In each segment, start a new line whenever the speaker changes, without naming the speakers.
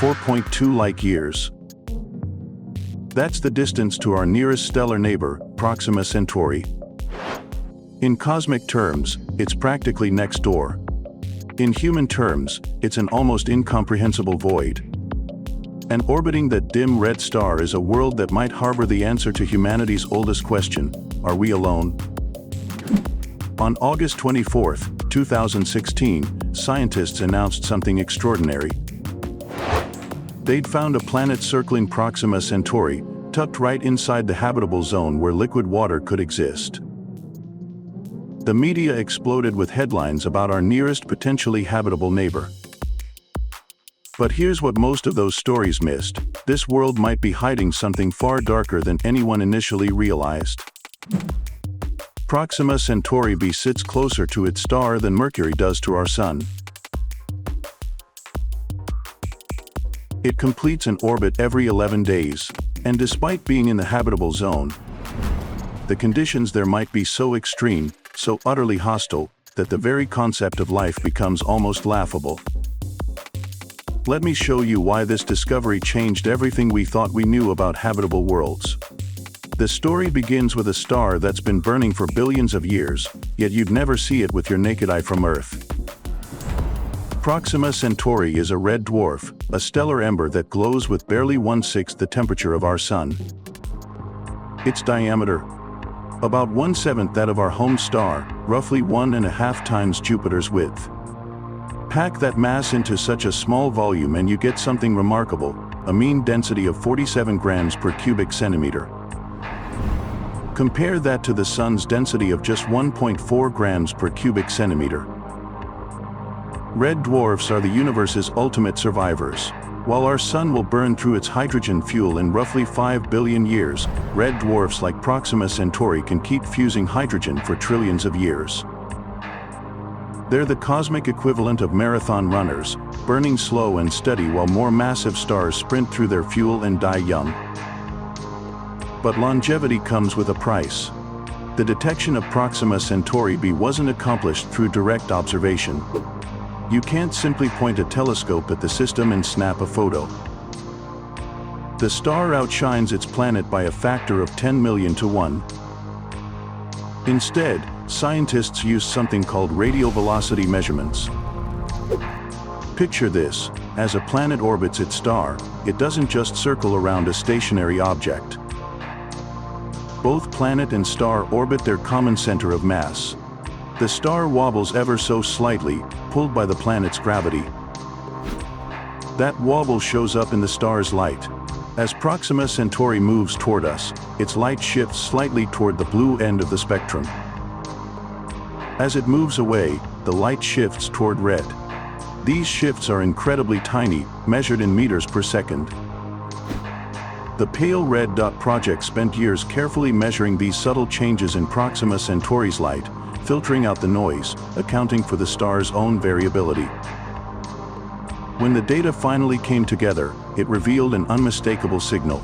4.2 light-years. That's the distance to our nearest stellar neighbor, Proxima Centauri. In cosmic terms, it's practically next door. In human terms, it's an almost incomprehensible void. And orbiting that dim red star is a world that might harbor the answer to humanity's oldest question: are we alone? On August 24, 2016, scientists announced something extraordinary. They'd found a planet circling Proxima Centauri, tucked right inside the habitable zone where liquid water could exist. The media exploded with headlines about our nearest potentially habitable neighbor. But here's what most of those stories missed: this world might be hiding something far darker than anyone initially realized. Proxima Centauri b sits closer to its star than Mercury does to our Sun. It completes an orbit every 11 days, and despite being in the habitable zone, the conditions there might be so extreme, so utterly hostile, that the very concept of life becomes almost laughable. Let me show you why this discovery changed everything we thought we knew about habitable worlds. The story begins with a star that's been burning for billions of years, yet you'd never see it with your naked eye from Earth. Proxima Centauri is a red dwarf, a stellar ember that glows with barely 1/6 the temperature of our Sun. Its diameter, about 1/7 that of our home star, roughly 1.5 times Jupiter's width. Pack that mass into such a small volume and you get something remarkable: a mean density of 47 grams per cubic centimeter. Compare that to the Sun's density of just 1.4 grams per cubic centimeter. Red dwarfs are the universe's ultimate survivors. While our Sun will burn through its hydrogen fuel in roughly 5 billion years, red dwarfs like Proxima Centauri can keep fusing hydrogen for trillions of years. They're the cosmic equivalent of marathon runners, burning slow and steady while more massive stars sprint through their fuel and die young. But longevity comes with a price. The detection of Proxima Centauri b wasn't accomplished through direct observation. You can't simply point a telescope at the system and snap a photo. The star outshines its planet by a factor of 10 million to 1. Instead, scientists used something called radial velocity measurements. Picture this: as a planet orbits its star, it doesn't just circle around a stationary object. Both planet and star orbit their common center of mass. The star wobbles ever so slightly, pulled by the planet's gravity. That wobble shows up in the star's light. As Proxima Centauri moves toward us, its light shifts slightly toward the blue end of the spectrum. As it moves away, the light shifts toward red. These shifts are incredibly tiny, measured in meters per second. The Pale Red Dot Project spent years carefully measuring these subtle changes in Proxima Centauri's light, filtering out the noise, accounting for the star's own variability. When the data finally came together, it revealed an unmistakable signal.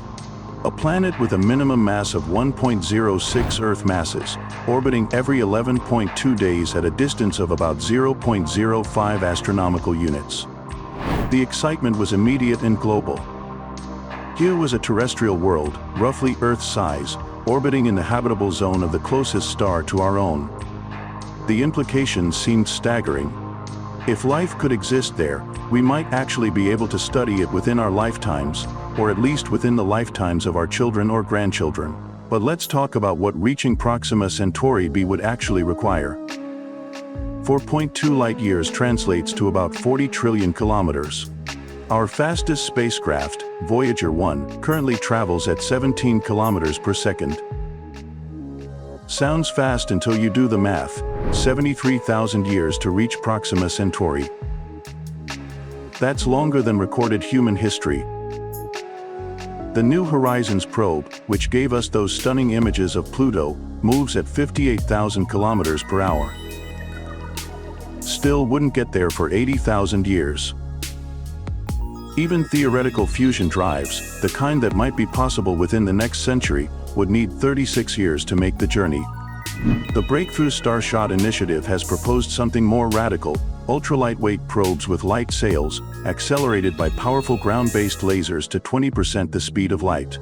A planet with a minimum mass of 1.06 Earth masses, orbiting every 11.2 days at a distance of about 0.05 astronomical units. The excitement was immediate and global. Here was a terrestrial world, roughly Earth size, orbiting in the habitable zone of the closest star to our own. The implications seemed staggering. If life could exist there, we might actually be able to study it within our lifetimes, or at least within the lifetimes of our children or grandchildren. But let's talk about what reaching Proxima Centauri b would actually require. 4.2 light-years translates to about 40 trillion kilometers. Our fastest spacecraft, Voyager 1, currently travels at 17 kilometers per second. Sounds fast until you do the math: 73,000 years to reach Proxima Centauri. That's longer than recorded human history. The New Horizons probe, which gave us those stunning images of Pluto, moves at 58,000 kilometers per hour. Still wouldn't get there for 80,000 years. Even theoretical fusion drives, the kind that might be possible within the next century, would need 36 years to make the journey. The Breakthrough Starshot Initiative has proposed something more radical: ultra-lightweight probes with light sails, accelerated by powerful ground-based lasers to 20% the speed of light.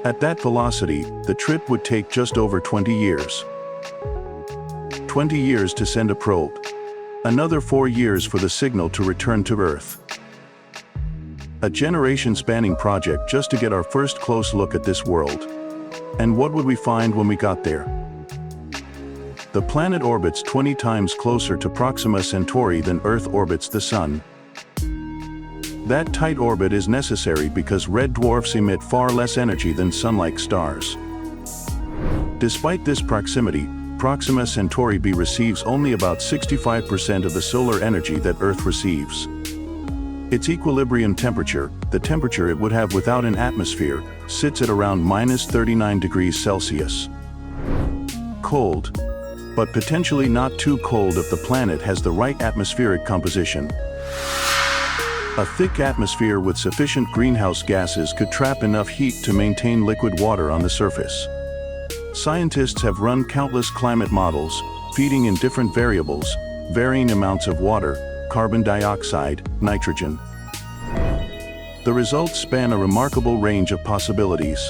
At that velocity, the trip would take just over 20 years. 20 years to send a probe. Another 4 years for the signal to return to Earth. A generation-spanning project just to get our first close look at this world. And what would we find when we got there? The planet orbits 20 times closer to Proxima Centauri than Earth orbits the Sun. That tight orbit is necessary because red dwarfs emit far less energy than Sun-like stars. Despite this proximity, Proxima Centauri b receives only about 65% of the solar energy that Earth receives. Its equilibrium temperature, the temperature it would have without an atmosphere, sits at around -39 degrees Celsius. Cold. But potentially not too cold if the planet has the right atmospheric composition. A thick atmosphere with sufficient greenhouse gases could trap enough heat to maintain liquid water on the surface. Scientists have run countless climate models, feeding in different variables, varying amounts of water, carbon dioxide, nitrogen. The results span a remarkable range of possibilities.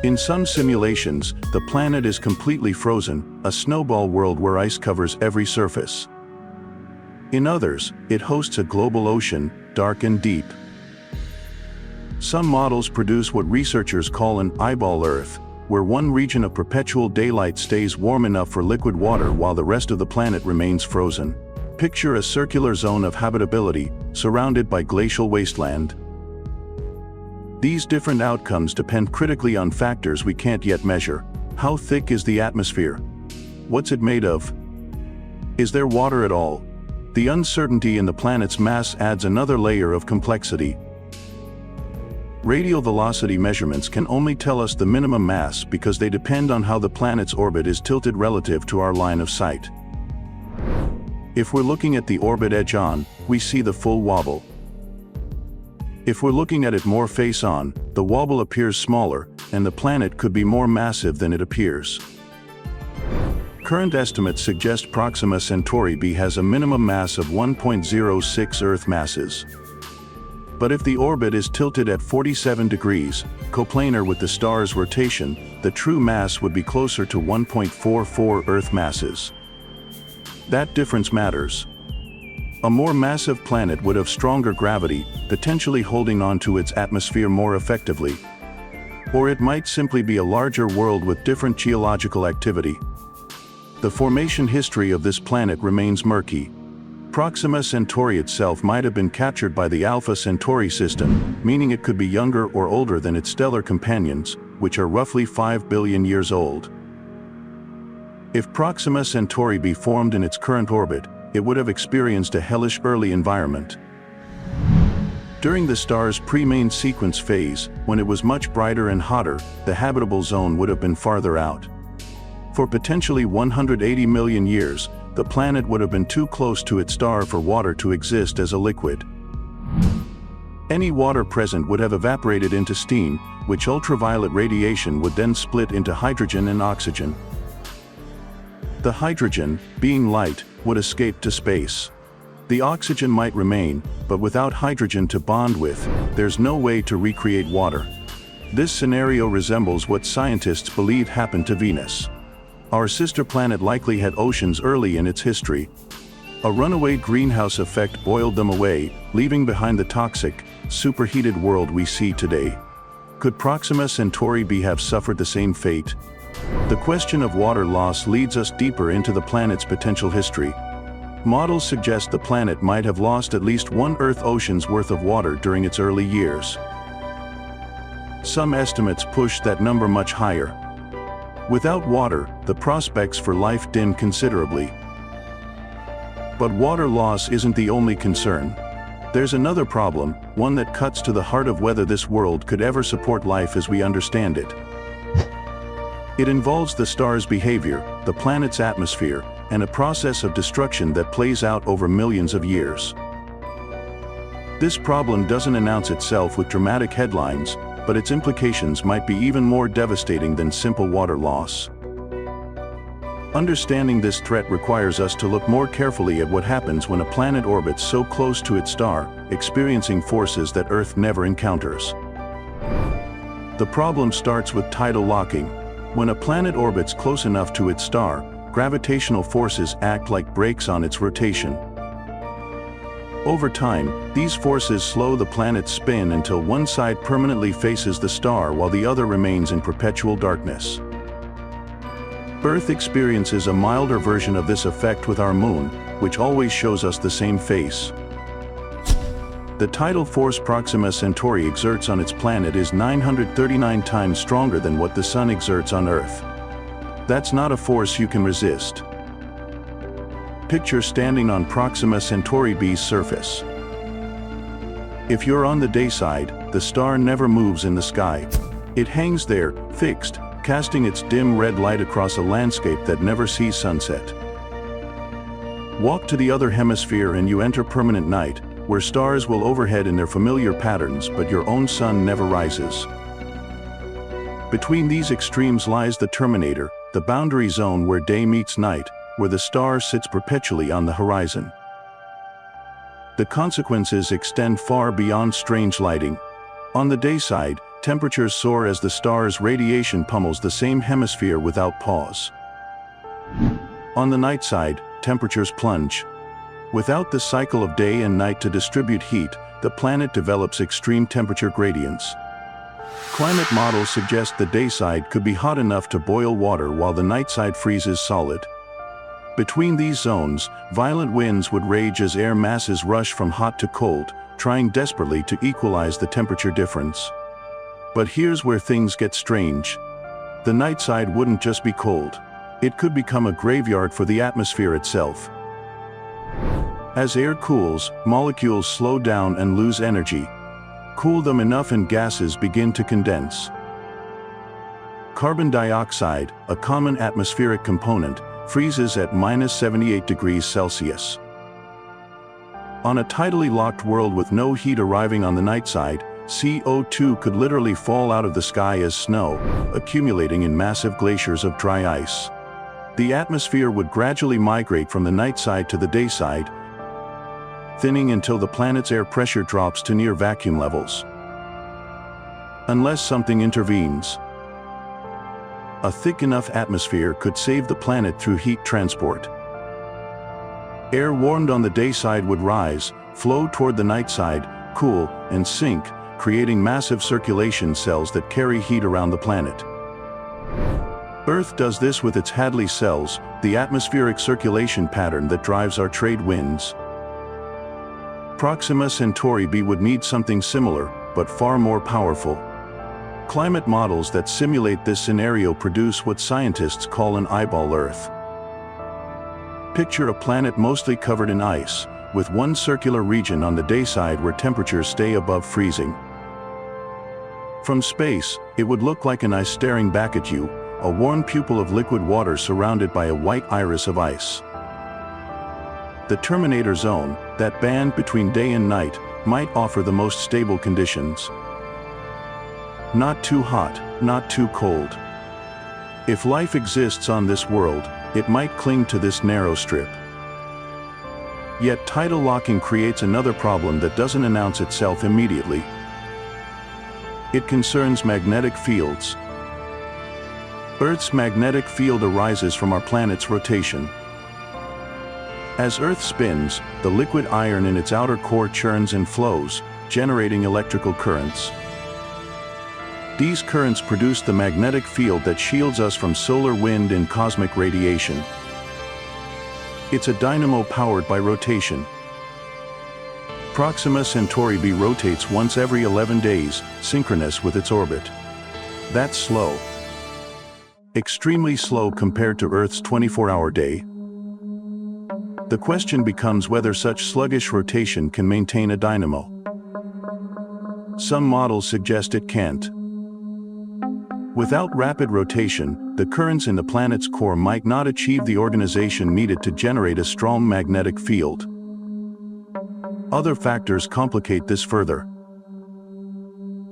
In some simulations, the planet is completely frozen, a snowball world where ice covers every surface. In others, it hosts a global ocean, dark and deep. Some models produce what researchers call an eyeball Earth, where one region of perpetual daylight stays warm enough for liquid water while the rest of the planet remains frozen. Picture a circular zone of habitability, surrounded by glacial wasteland. These different outcomes depend critically on factors we can't yet measure. How thick is the atmosphere? What's it made of? Is there water at all? The uncertainty in the planet's mass adds another layer of complexity. Radial velocity measurements can only tell us the minimum mass because they depend on how the planet's orbit is tilted relative to our line of sight. If we're looking at the orbit edge-on, we see the full wobble. If we're looking at it more face-on, the wobble appears smaller, and the planet could be more massive than it appears. Current estimates suggest Proxima Centauri b has a minimum mass of 1.06 Earth masses. But if the orbit is tilted at 47 degrees, coplanar with the star's rotation, the true mass would be closer to 1.44 Earth masses. That difference matters. A more massive planet would have stronger gravity, potentially holding on to its atmosphere more effectively. Or it might simply be a larger world with different geological activity. The formation history of this planet remains murky. Proxima Centauri itself might have been captured by the Alpha Centauri system, meaning it could be younger or older than its stellar companions, which are roughly 5 billion years old. If Proxima Centauri b formed in its current orbit, it would have experienced a hellish early environment. During the star's pre-main sequence phase, when it was much brighter and hotter, the habitable zone would have been farther out. For potentially 180 million years, the planet would have been too close to its star for water to exist as a liquid. Any water present would have evaporated into steam, which ultraviolet radiation would then split into hydrogen and oxygen. The hydrogen, being light, would escape to space. The oxygen might remain, but without hydrogen to bond with, there's no way to recreate water. This scenario resembles what scientists believe happened to Venus. Our sister planet likely had oceans early in its history. A runaway greenhouse effect boiled them away, leaving behind the toxic, superheated world we see today. Could Proxima Centauri b have suffered the same fate? The question of water loss leads us deeper into the planet's potential history. Models suggest the planet might have lost at least one Earth ocean's worth of water during its early years. Some estimates push that number much higher. Without water, the prospects for life dim considerably. But water loss isn't the only concern. There's another problem, one that cuts to the heart of whether this world could ever support life as we understand it. It involves the star's behavior, the planet's atmosphere, and a process of destruction that plays out over millions of years. This problem doesn't announce itself with dramatic headlines, but its implications might be even more devastating than simple water loss. Understanding this threat requires us to look more carefully at what happens when a planet orbits so close to its star, experiencing forces that Earth never encounters. The problem starts with tidal locking. When a planet orbits close enough to its star, gravitational forces act like brakes on its rotation. Over time, these forces slow the planet's spin until one side permanently faces the star while the other remains in perpetual darkness. Earth experiences a milder version of this effect with our moon, which always shows us the same face. The tidal force Proxima Centauri exerts on its planet is 939 times stronger than what the Sun exerts on Earth. That's not a force you can resist. Picture standing on Proxima Centauri B's surface. If you're on the day side, the star never moves in the sky. It hangs there, fixed, casting its dim red light across a landscape that never sees sunset. Walk to the other hemisphere and you enter permanent night, where stars will overhead in their familiar patterns but your own sun never rises. Between these extremes lies the terminator, the boundary zone where day meets night, where the star sits perpetually on the horizon. The consequences extend far beyond strange lighting. On the day side, temperatures soar as the star's radiation pummels the same hemisphere without pause. On the night side, temperatures plunge. Without the cycle of day and night to distribute heat, the planet develops extreme temperature gradients. Climate models suggest the day side could be hot enough to boil water while the night side freezes solid. Between these zones, violent winds would rage as air masses rush from hot to cold, trying desperately to equalize the temperature difference. But here's where things get strange. The night side wouldn't just be cold. It could become a graveyard for the atmosphere itself. As air cools, molecules slow down and lose energy. Cool them enough and gases begin to condense. Carbon dioxide, a common atmospheric component, freezes at -78 degrees Celsius. On a tidally locked world with no heat arriving on the night side, CO2 could literally fall out of the sky as snow, accumulating in massive glaciers of dry ice. The atmosphere would gradually migrate from the night side to the day side, thinning until the planet's air pressure drops to near vacuum levels. Unless something intervenes. A thick enough atmosphere could save the planet through heat transport. Air warmed on the day side would rise, flow toward the night side, cool, and sink, creating massive circulation cells that carry heat around the planet. Earth does this with its Hadley cells, the atmospheric circulation pattern that drives our trade winds. Proxima Centauri b would need something similar, but far more powerful. Climate models that simulate this scenario produce what scientists call an eyeball Earth. Picture a planet mostly covered in ice, with one circular region on the day side where temperatures stay above freezing. From space, it would look like an eye staring back at you, a warm pupil of liquid water surrounded by a white iris of ice. The terminator zone, that band between day and night, might offer the most stable conditions. Not too hot, not too cold. If life exists on this world, it might cling to this narrow strip. Yet tidal locking creates another problem that doesn't announce itself immediately. It concerns magnetic fields. Earth's magnetic field arises from our planet's rotation. As Earth spins, the liquid iron in its outer core churns and flows, generating electrical currents. These currents produce the magnetic field that shields us from solar wind and cosmic radiation. It's a dynamo powered by rotation. Proxima Centauri b rotates once every 11 days, synchronous with its orbit. That's slow. Extremely slow compared to Earth's 24-hour day. The question becomes whether such sluggish rotation can maintain a dynamo. Some models suggest it can't. Without rapid rotation, the currents in the planet's core might not achieve the organization needed to generate a strong magnetic field. Other factors complicate this further.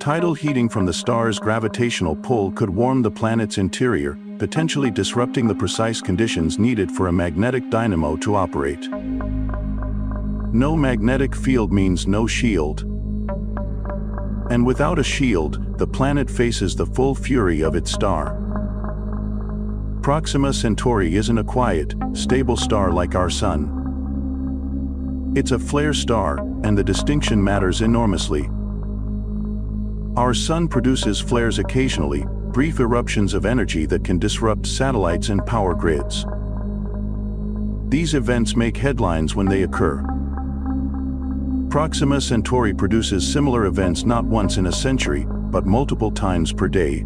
Tidal heating from the star's gravitational pull could warm the planet's interior, potentially disrupting the precise conditions needed for a magnetic dynamo to operate. No magnetic field means no shield. And without a shield, the planet faces the full fury of its star. Proxima Centauri isn't a quiet, stable star like our Sun. It's a flare star, and the distinction matters enormously. Our Sun produces flares occasionally, brief eruptions of energy that can disrupt satellites and power grids. These events make headlines when they occur. Proxima Centauri produces similar events not once in a century, but multiple times per day.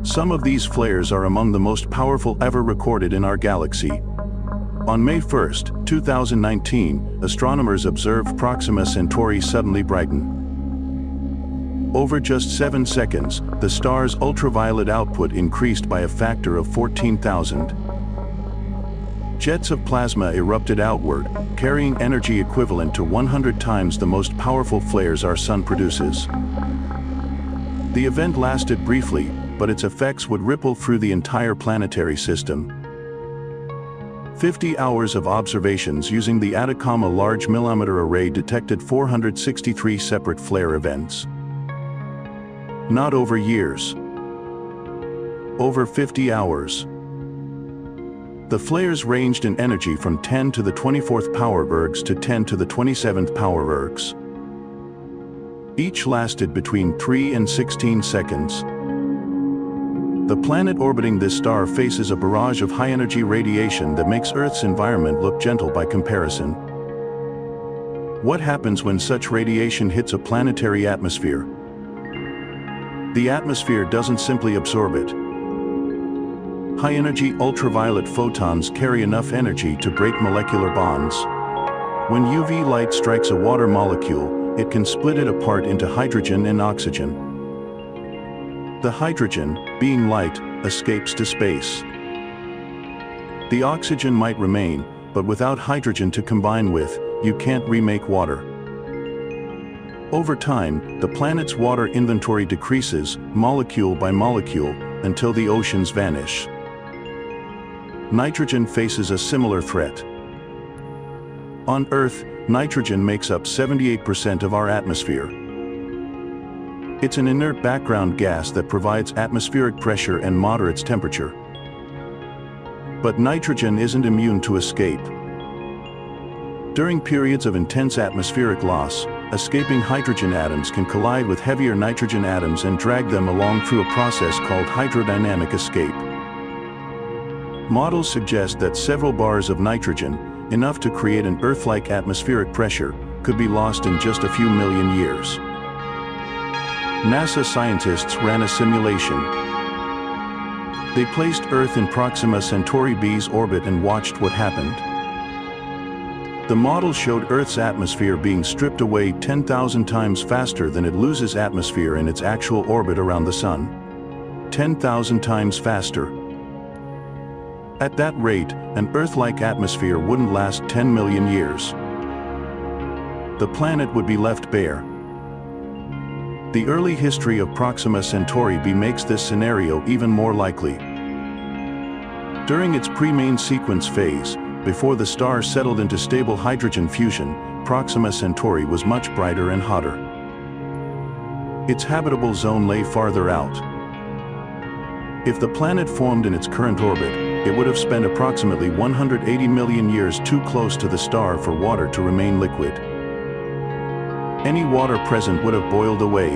Some of these flares are among the most powerful ever recorded in our galaxy. On May 1, 2019, astronomers observed Proxima Centauri suddenly brighten. Over just 7 seconds, the star's ultraviolet output increased by a factor of 14,000. Jets of plasma erupted outward, carrying energy equivalent to 100 times the most powerful flares our Sun produces. The event lasted briefly, but its effects would ripple through the entire planetary system. 50 hours of observations using the Atacama Large Millimeter Array detected 463 separate flare events. Not over years. Over 50 hours. The flares ranged in energy from 10 to the 24th power ergs to 10 to the 27th power ergs. Each lasted between 3 and 16 seconds. The planet orbiting this star faces a barrage of high-energy radiation that makes Earth's environment look gentle by comparison. What happens when such radiation hits a planetary atmosphere? The atmosphere doesn't simply absorb it. High-energy ultraviolet photons carry enough energy to break molecular bonds. When UV light strikes a water molecule, it can split it apart into hydrogen and oxygen. The hydrogen, being light, escapes to space. The oxygen might remain, but without hydrogen to combine with, you can't remake water. Over time, the planet's water inventory decreases, molecule by molecule, until the oceans vanish. Nitrogen faces a similar threat. On Earth, nitrogen makes up 78% of our atmosphere. It's an inert background gas that provides atmospheric pressure and moderates temperature. But nitrogen isn't immune to escape. During periods of intense atmospheric loss, escaping hydrogen atoms can collide with heavier nitrogen atoms and drag them along through a process called hydrodynamic escape. Models suggest that several bars of nitrogen, enough to create an Earth-like atmospheric pressure, could be lost in just a few million years. NASA scientists ran a simulation. They placed Earth in Proxima Centauri B's orbit and watched what happened. The model showed Earth's atmosphere being stripped away 10,000 times faster than it loses atmosphere in its actual orbit around the Sun. 10,000 times faster. At that rate, an Earth-like atmosphere wouldn't last 10 million years. The planet would be left bare. The early history of Proxima Centauri B makes this scenario even more likely. During its pre-main sequence phase, before the star settled into stable hydrogen fusion, Proxima Centauri was much brighter and hotter. Its habitable zone lay farther out. If the planet formed in its current orbit, it would have spent approximately 180 million years too close to the star for water to remain liquid. Any water present would have boiled away.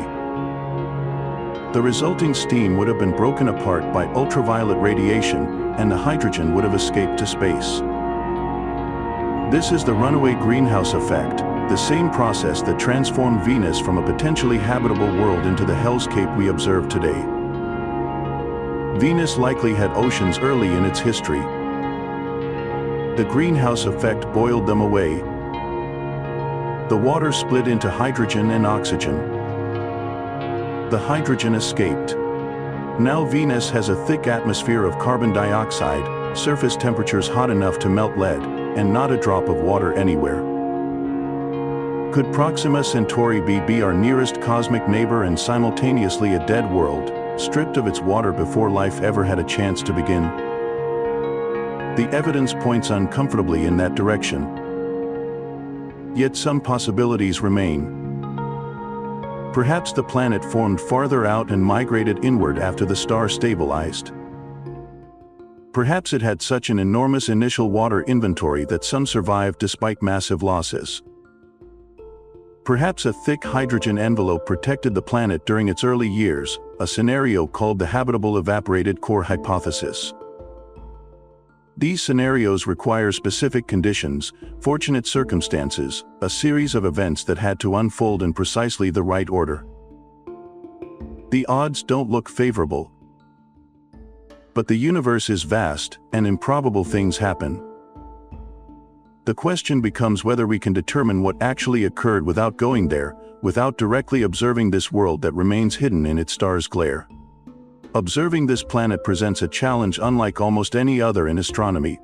The resulting steam would have been broken apart by ultraviolet radiation, and the hydrogen would have escaped to space. This is the runaway greenhouse effect, the same process that transformed Venus from a potentially habitable world into the hellscape we observe today. Venus likely had oceans early in its history. The greenhouse effect boiled them away. The water split into hydrogen and oxygen. The hydrogen escaped. Now Venus has a thick atmosphere of carbon dioxide, surface temperatures hot enough to melt lead, and not a drop of water anywhere. Could Proxima Centauri be our nearest cosmic neighbor and simultaneously a dead world, stripped of its water before life ever had a chance to begin? The evidence points uncomfortably in that direction. Yet some possibilities remain. Perhaps the planet formed farther out and migrated inward after the star stabilized. Perhaps it had such an enormous initial water inventory that some survived despite massive losses. Perhaps a thick hydrogen envelope protected the planet during its early years, a scenario called the habitable evaporated core hypothesis. These scenarios require specific conditions, fortunate circumstances, a series of events that had to unfold in precisely the right order. The odds don't look favorable. But the universe is vast, and improbable things happen. The question becomes whether we can determine what actually occurred without going there, without directly observing this world that remains hidden in its star's glare. Observing this planet presents a challenge unlike almost any other in astronomy.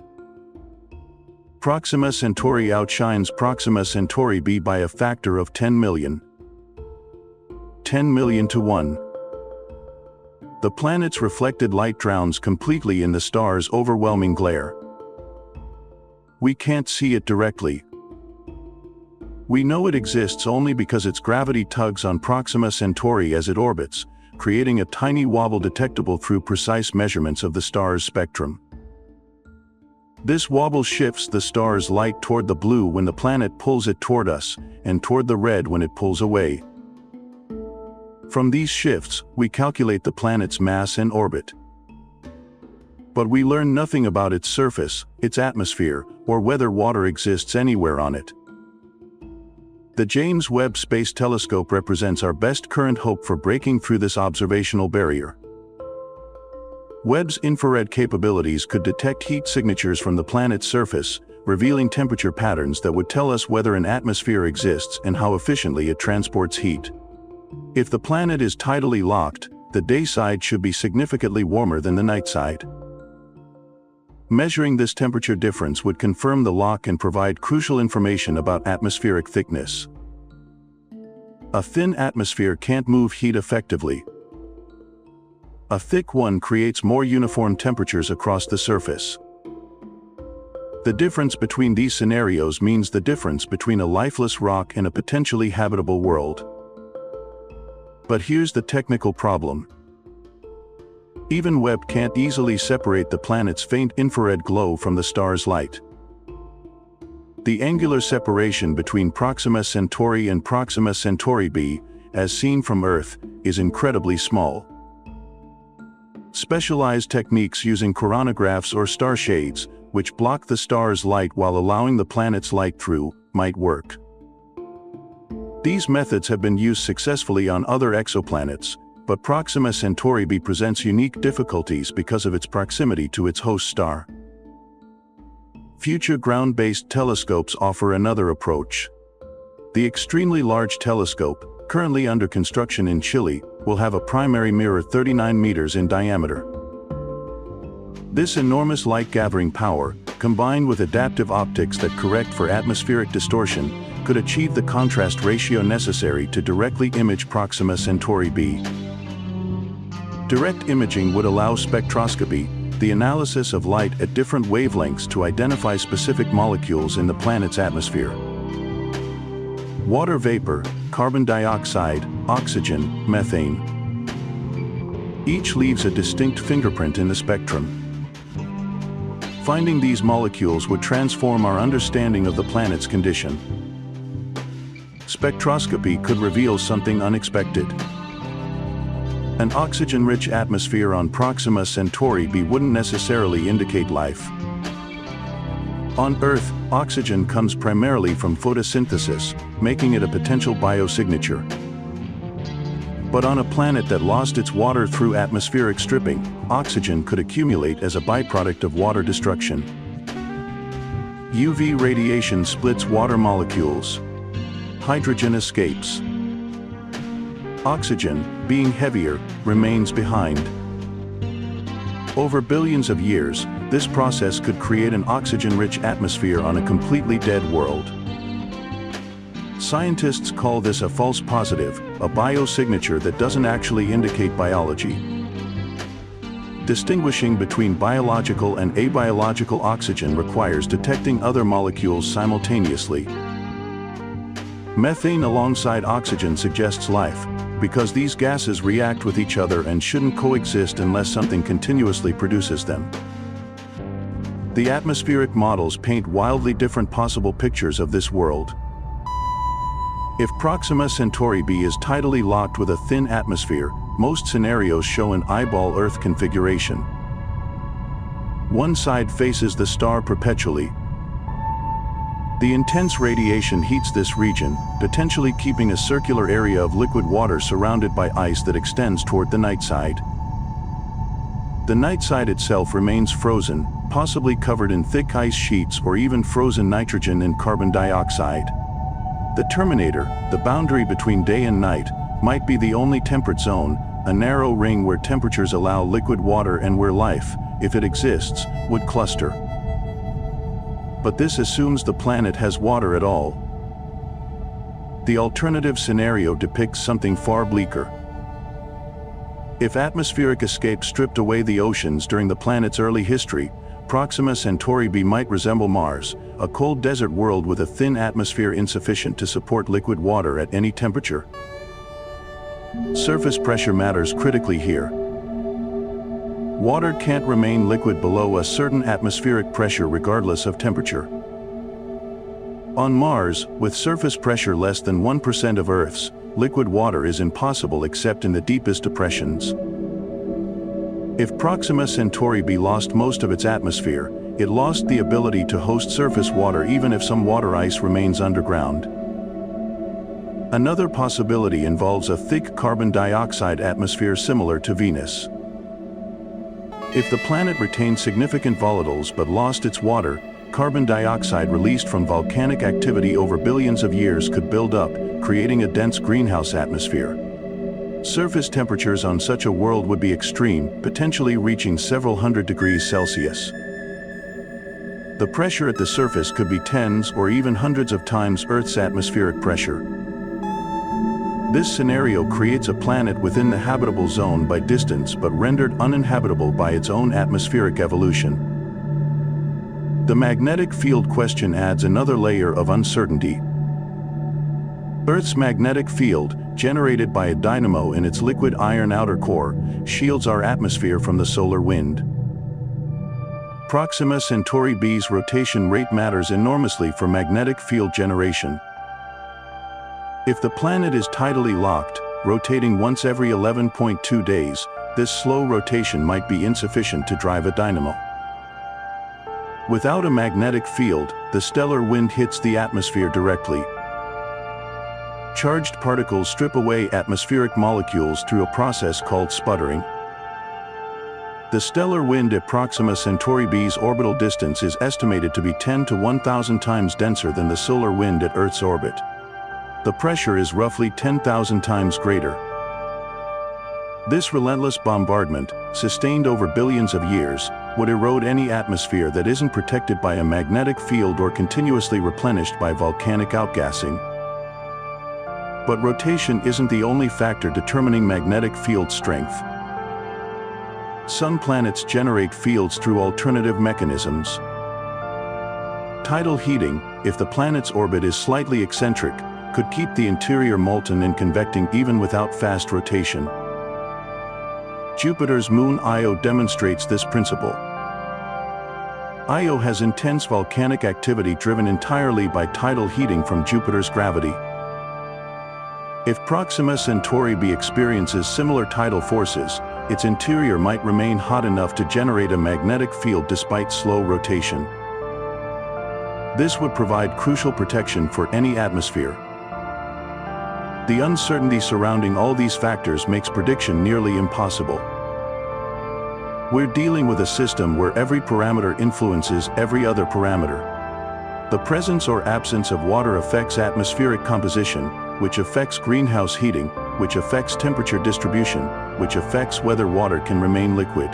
Proxima Centauri outshines Proxima Centauri b by a factor of 10 million. 10 million to 1. The planet's reflected light drowns completely in the star's overwhelming glare. We can't see it directly. We know it exists only because its gravity tugs on Proxima Centauri as it orbits, creating a tiny wobble detectable through precise measurements of the star's spectrum. This wobble shifts the star's light toward the blue when the planet pulls it toward us, and toward the red when it pulls away. From these shifts, we calculate the planet's mass and orbit. But we learn nothing about its surface, its atmosphere, or whether water exists anywhere on it. The James Webb Space Telescope represents our best current hope for breaking through this observational barrier. Webb's infrared capabilities could detect heat signatures from the planet's surface, revealing temperature patterns that would tell us whether an atmosphere exists and how efficiently it transports heat. If the planet is tidally locked, the day side should be significantly warmer than the night side. Measuring this temperature difference would confirm the lock and provide crucial information about atmospheric thickness. A thin atmosphere can't move heat effectively. A thick one creates more uniform temperatures across the surface. The difference between these scenarios means the difference between a lifeless rock and a potentially habitable world. But here's the technical problem. Even Webb can't easily separate the planet's faint infrared glow from the star's light. The angular separation between Proxima Centauri and Proxima Centauri b, as seen from Earth, is incredibly small. Specialized techniques using coronagraphs or star shades, which block the star's light while allowing the planet's light through, might work. These methods have been used successfully on other exoplanets, but Proxima Centauri b presents unique difficulties because of its proximity to its host star. Future ground-based telescopes offer another approach. The extremely large telescope, currently under construction in Chile, will have a primary mirror 39 meters in diameter. This enormous light-gathering power, combined with adaptive optics that correct for atmospheric distortion, could achieve the contrast ratio necessary to directly image Proxima Centauri b. Direct imaging would allow spectroscopy, the analysis of light at different wavelengths to identify specific molecules in the planet's atmosphere. Water vapor, carbon dioxide, oxygen, methane. Each leaves a distinct fingerprint in the spectrum. Finding these molecules would transform our understanding of the planet's condition. Spectroscopy could reveal something unexpected. An oxygen-rich atmosphere on Proxima Centauri b wouldn't necessarily indicate life. On Earth, oxygen comes primarily from photosynthesis, making it a potential biosignature. But on a planet that lost its water through atmospheric stripping, oxygen could accumulate as a byproduct of water destruction. UV radiation splits water molecules. Hydrogen escapes. Oxygen, being heavier, remains behind. Over billions of years, this process could create an oxygen-rich atmosphere on a completely dead world. Scientists call this a false positive, a biosignature that doesn't actually indicate biology. Distinguishing between biological and abiological oxygen requires detecting other molecules simultaneously. Methane alongside oxygen suggests life, because these gases react with each other and shouldn't coexist unless something continuously produces them. The atmospheric models paint wildly different possible pictures of this world. If Proxima Centauri b is tidally locked with a thin atmosphere, most scenarios show an eyeball Earth configuration. One side faces the star perpetually. The intense radiation heats this region, potentially keeping a circular area of liquid water surrounded by ice that extends toward the night side. The night side itself remains frozen, possibly covered in thick ice sheets or even frozen nitrogen and carbon dioxide. The terminator, the boundary between day and night, might be the only temperate zone, a narrow ring where temperatures allow liquid water and where life, if it exists, would cluster. But this assumes the planet has water at all. The alternative scenario depicts something far bleaker. If atmospheric escape stripped away the oceans during the planet's early history, Proxima Centauri b might resemble Mars, a cold desert world with a thin atmosphere insufficient to support liquid water at any temperature. Surface pressure matters critically here. Water can't remain liquid below a certain atmospheric pressure regardless of temperature. On Mars, with surface pressure less than 1% of Earth's, liquid water is impossible except in the deepest depressions. If Proxima Centauri b lost most of its atmosphere, it lost the ability to host surface water even if some water ice remains underground. Another possibility involves a thick carbon dioxide atmosphere similar to Venus. If the planet retained significant volatiles but lost its water, carbon dioxide released from volcanic activity over billions of years could build up, creating a dense greenhouse atmosphere. Surface temperatures on such a world would be extreme, potentially reaching several hundred degrees Celsius. The pressure at the surface could be tens or even hundreds of times Earth's atmospheric pressure. This scenario creates a planet within the habitable zone by distance but rendered uninhabitable by its own atmospheric evolution. The magnetic field question adds another layer of uncertainty. Earth's magnetic field, generated by a dynamo in its liquid iron outer core, shields our atmosphere from the solar wind. Proxima Centauri b's rotation rate matters enormously for magnetic field generation. If the planet is tidally locked, rotating once every 11.2 days, this slow rotation might be insufficient to drive a dynamo. Without a magnetic field, the stellar wind hits the atmosphere directly. Charged particles strip away atmospheric molecules through a process called sputtering. The stellar wind at Proxima Centauri b's orbital distance is estimated to be 10 to 1,000 times denser than the solar wind at Earth's orbit. The pressure is roughly 10,000 times greater. This relentless bombardment, sustained over billions of years, would erode any atmosphere that isn't protected by a magnetic field or continuously replenished by volcanic outgassing. But rotation isn't the only factor determining magnetic field strength. Some planets generate fields through alternative mechanisms. Tidal heating, if the planet's orbit is slightly eccentric, could keep the interior molten and convecting even without fast rotation. Jupiter's moon Io demonstrates this principle. Io has intense volcanic activity driven entirely by tidal heating from Jupiter's gravity. If Proxima Centauri b experiences similar tidal forces, its interior might remain hot enough to generate a magnetic field despite slow rotation. This would provide crucial protection for any atmosphere. The uncertainty surrounding all these factors makes prediction nearly impossible. We're dealing with a system where every parameter influences every other parameter. The presence or absence of water affects atmospheric composition, which affects greenhouse heating, which affects temperature distribution, which affects whether water can remain liquid.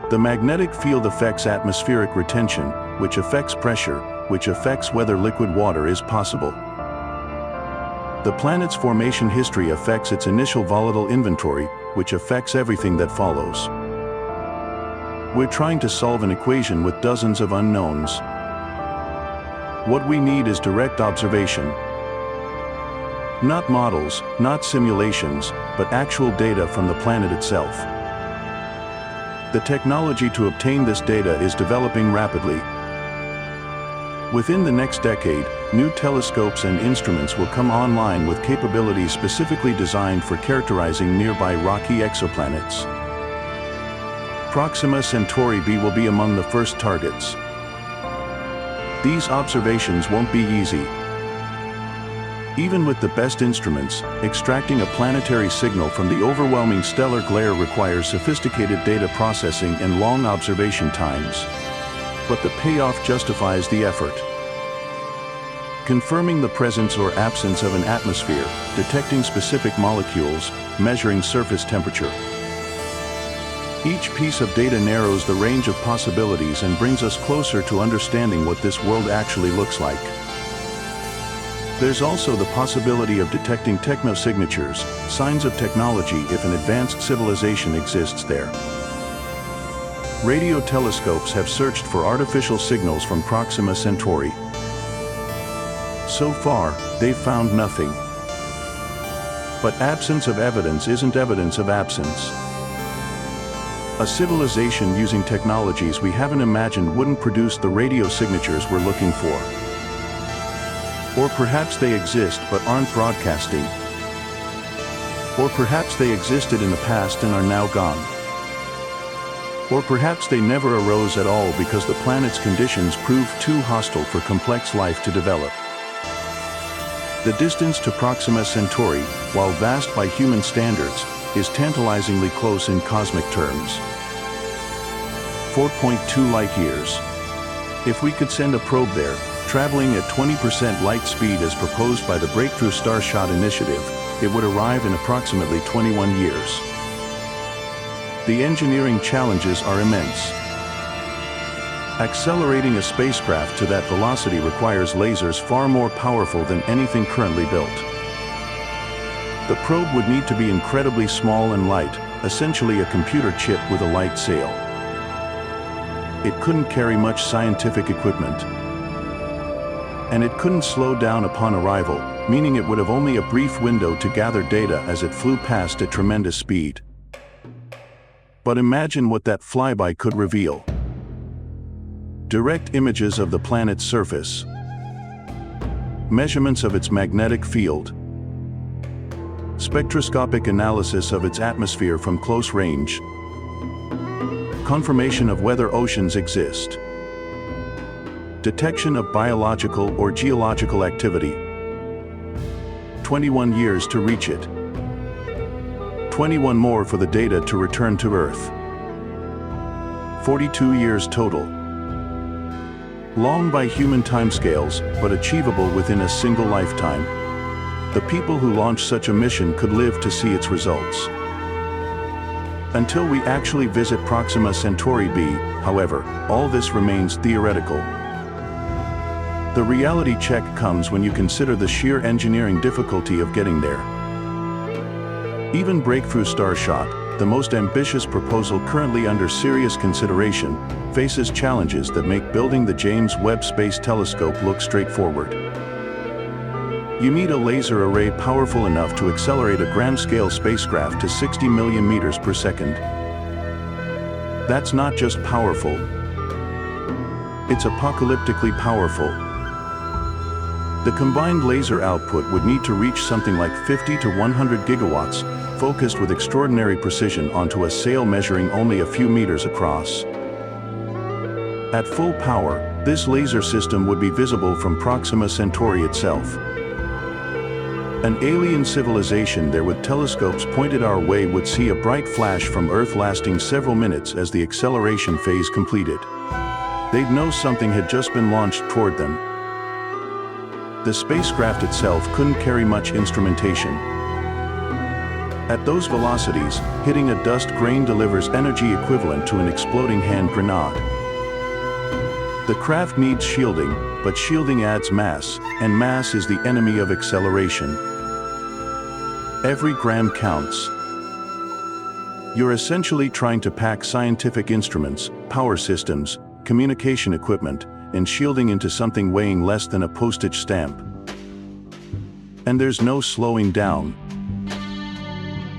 The magnetic field affects atmospheric retention, which affects pressure, which affects whether liquid water is possible. The planet's formation history affects its initial volatile inventory, which affects everything that follows. We're trying to solve an equation with dozens of unknowns. What we need is direct observation. Not models, not simulations, but actual data from the planet itself. The technology to obtain this data is developing rapidly. Within the next decade, new telescopes and instruments will come online with capabilities specifically designed for characterizing nearby rocky exoplanets. Proxima Centauri b will be among the first targets. These observations won't be easy. Even with the best instruments, extracting a planetary signal from the overwhelming stellar glare requires sophisticated data processing and long observation times. But the payoff justifies the effort. Confirming the presence or absence of an atmosphere, detecting specific molecules, measuring surface temperature. Each piece of data narrows the range of possibilities and brings us closer to understanding what this world actually looks like. There's also the possibility of detecting technosignatures, signs of technology if an advanced civilization exists there. Radio telescopes have searched for artificial signals from Proxima Centauri. So far, they've found nothing. But absence of evidence isn't evidence of absence. A civilization using technologies we haven't imagined wouldn't produce the radio signatures we're looking for. Or perhaps they exist but aren't broadcasting. Or perhaps they existed in the past and are now gone. Or perhaps they never arose at all because the planet's conditions proved too hostile for complex life to develop. The distance to Proxima Centauri, while vast by human standards, is tantalizingly close in cosmic terms. 4.2 light-years. If we could send a probe there, traveling at 20% light speed as proposed by the Breakthrough Starshot initiative, it would arrive in approximately 21 years. The engineering challenges are immense. Accelerating a spacecraft to that velocity requires lasers far more powerful than anything currently built. The probe would need to be incredibly small and light, essentially a computer chip with a light sail. It couldn't carry much scientific equipment. And it couldn't slow down upon arrival, meaning it would have only a brief window to gather data as it flew past at tremendous speed. But imagine what that flyby could reveal. Direct images of the planet's surface. Measurements of its magnetic field. Spectroscopic analysis of its atmosphere from close range. Confirmation of whether oceans exist. Detection of biological or geological activity. 21 years to reach it. 21 more for the data to return to Earth. 42 years total. Long by human timescales, but achievable within a single lifetime. The people who launch such a mission could live to see its results. Until we actually visit Proxima Centauri b, however, all this remains theoretical. The reality check comes when you consider the sheer engineering difficulty of getting there. Even Breakthrough Starshot, the most ambitious proposal currently under serious consideration, faces challenges that make building the James Webb Space Telescope look straightforward. You need a laser array powerful enough to accelerate a grand-scale spacecraft to 60 million meters per second. That's not just powerful. It's apocalyptically powerful. The combined laser output would need to reach something like 50 to 100 gigawatts, focused with extraordinary precision onto a sail measuring only a few meters across. At full power, this laser system would be visible from Proxima Centauri itself. An alien civilization there with telescopes pointed our way would see a bright flash from Earth lasting several minutes as the acceleration phase completed. They'd know something had just been launched toward them. The spacecraft itself couldn't carry much instrumentation. At those velocities, hitting a dust grain delivers energy equivalent to an exploding hand grenade. The craft needs shielding, but shielding adds mass, and mass is the enemy of acceleration. Every gram counts. You're essentially trying to pack scientific instruments, power systems, communication equipment, and shielding into something weighing less than a postage stamp. And there's no slowing down.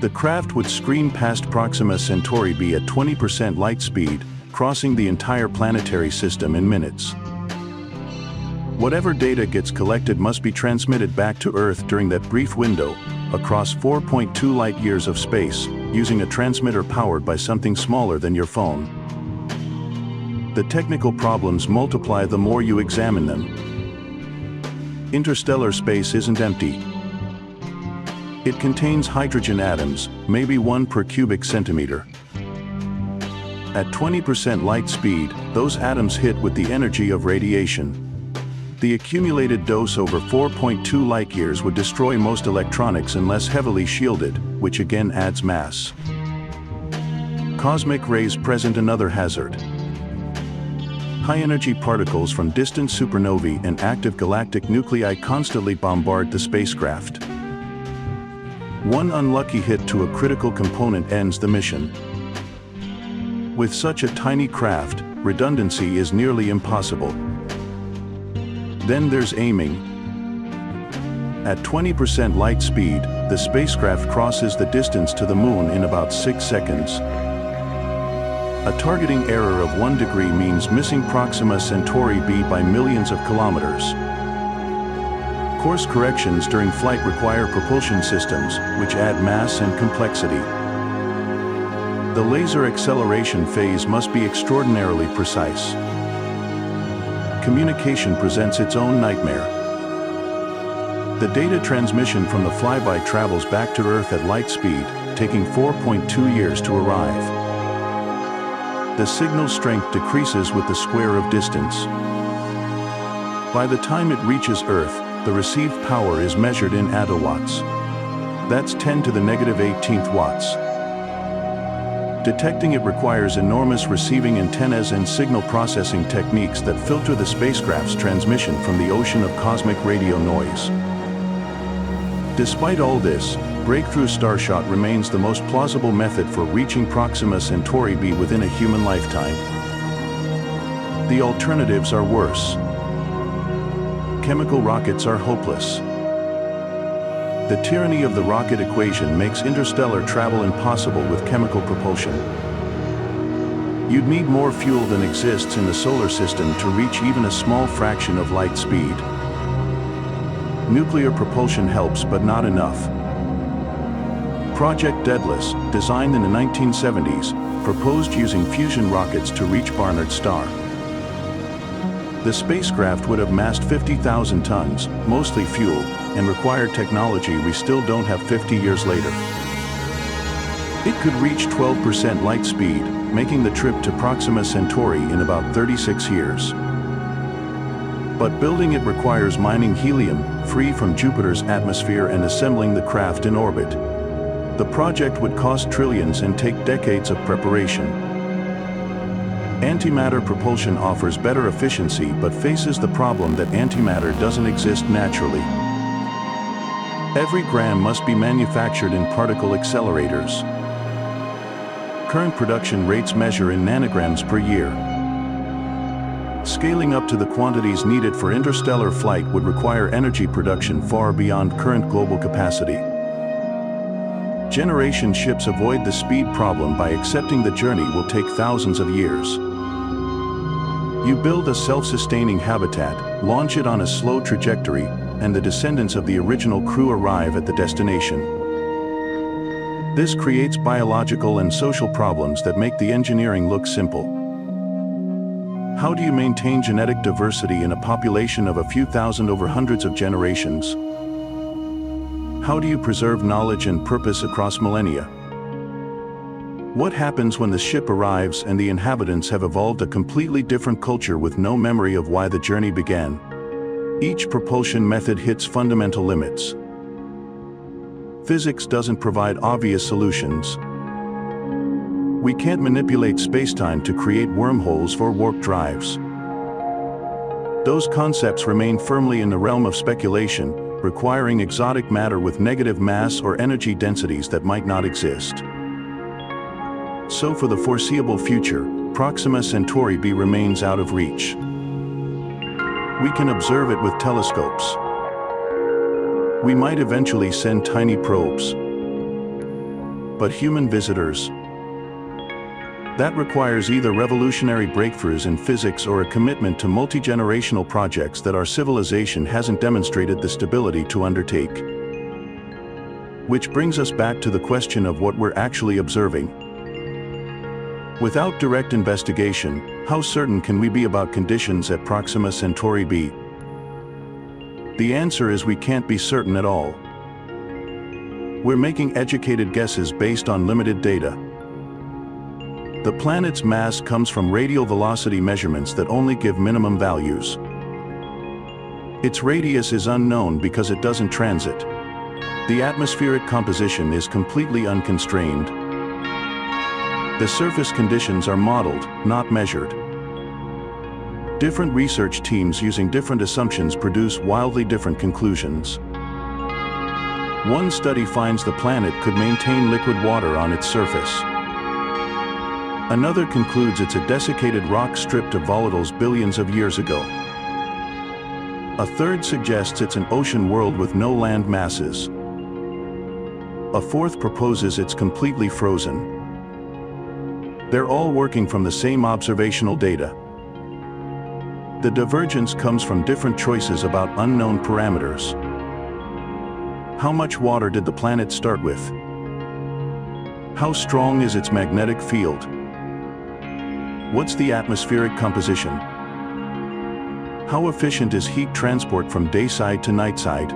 The craft would scream past Proxima Centauri b at 20% light speed, crossing the entire planetary system in minutes. Whatever data gets collected must be transmitted back to Earth during that brief window, across 4.2 light-years of space, using a transmitter powered by something smaller than your phone. The technical problems multiply the more you examine them. Interstellar space isn't empty. It contains hydrogen atoms, maybe 1 per cubic centimeter. At 20% light speed, those atoms hit with the energy of radiation. The accumulated dose over 4.2 light-years would destroy most electronics unless heavily shielded, which again adds mass. Cosmic rays present another hazard. High-energy particles from distant supernovae and active galactic nuclei constantly bombard the spacecraft. One unlucky hit to a critical component ends the mission. With such a tiny craft, redundancy is nearly impossible. Then there's aiming. At 20% light speed, the spacecraft crosses the distance to the Moon in about 6 seconds. A targeting error of 1 degree means missing Proxima Centauri b by millions of kilometers. Course corrections during flight require propulsion systems, which add mass and complexity. The laser acceleration phase must be extraordinarily precise. Communication presents its own nightmare. The data transmission from the flyby travels back to Earth at light speed, taking 4.2 years to arrive. The signal strength decreases with the square of distance. By the time it reaches Earth, the received power is measured in attawatts. That's 10 to the -18th watts. Detecting it requires enormous receiving antennas and signal processing techniques that filter the spacecraft's transmission from the ocean of cosmic radio noise. Despite all this, breakthrough starshot remains the most plausible method for reaching Proxima Centauri b within a human lifetime. The alternatives are worse. Chemical rockets are hopeless. The tyranny of the rocket equation makes interstellar travel impossible with chemical propulsion. You'd need more fuel than exists in the solar system to reach even a small fraction of light speed. Nuclear propulsion helps, but not enough. Project Daedalus, designed in the 1970s, proposed using fusion rockets to reach Barnard's star. The spacecraft would have massed 50,000 tons, mostly fuel, and required technology we still don't have 50 years later. It could reach 12% light speed, making the trip to Proxima Centauri in about 36 years. But building it requires mining helium, free from Jupiter's atmosphere, and assembling the craft in orbit. The project would cost trillions and take decades of preparation. Antimatter propulsion offers better efficiency but faces the problem that antimatter doesn't exist naturally. Every gram must be manufactured in particle accelerators. Current production rates measure in nanograms per year. Scaling up to the quantities needed for interstellar flight would require energy production far beyond current global capacity. Generation ships avoid the speed problem by accepting the journey will take thousands of years. You build a self-sustaining habitat, launch it on a slow trajectory, and the descendants of the original crew arrive at the destination. This creates biological and social problems that make the engineering look simple. How do you maintain genetic diversity in a population of a few thousand over hundreds of generations? How do you preserve knowledge and purpose across millennia? What happens when the ship arrives and the inhabitants have evolved a completely different culture with no memory of why the journey began? Each propulsion method hits fundamental limits. Physics doesn't provide obvious solutions. We can't manipulate spacetime to create wormholes for warp drives. Those concepts remain firmly in the realm of speculation, requiring exotic matter with negative mass or energy densities that might not exist. So for the foreseeable future, Proxima Centauri b remains out of reach. We can observe it with telescopes. We might eventually send tiny probes. But human visitors? That requires either revolutionary breakthroughs in physics or a commitment to multi-generational projects that our civilization hasn't demonstrated the stability to undertake. Which brings us back to the question of what we're actually observing. Without direct investigation, how certain can we be about conditions at Proxima Centauri b? The answer is we can't be certain at all. We're making educated guesses based on limited data. The planet's mass comes from radial velocity measurements that only give minimum values. Its radius is unknown because it doesn't transit. The atmospheric composition is completely unconstrained. The surface conditions are modeled, not measured. Different research teams using different assumptions produce wildly different conclusions. One study finds the planet could maintain liquid water on its surface. Another concludes it's a desiccated rock stripped of volatiles billions of years ago. A third suggests it's an ocean world with no land masses. A fourth proposes it's completely frozen. They're all working from the same observational data. The divergence comes from different choices about unknown parameters. How much water did the planet start with? How strong is its magnetic field? What's the atmospheric composition? How efficient is heat transport from dayside to nightside?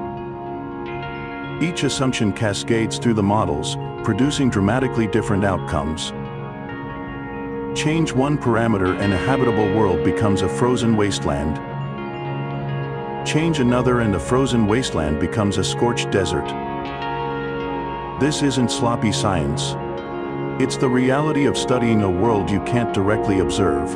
Each assumption cascades through the models, producing dramatically different outcomes. Change one parameter and a habitable world becomes a frozen wasteland. Change another and the frozen wasteland becomes a scorched desert. This isn't sloppy science. It's the reality of studying a world you can't directly observe.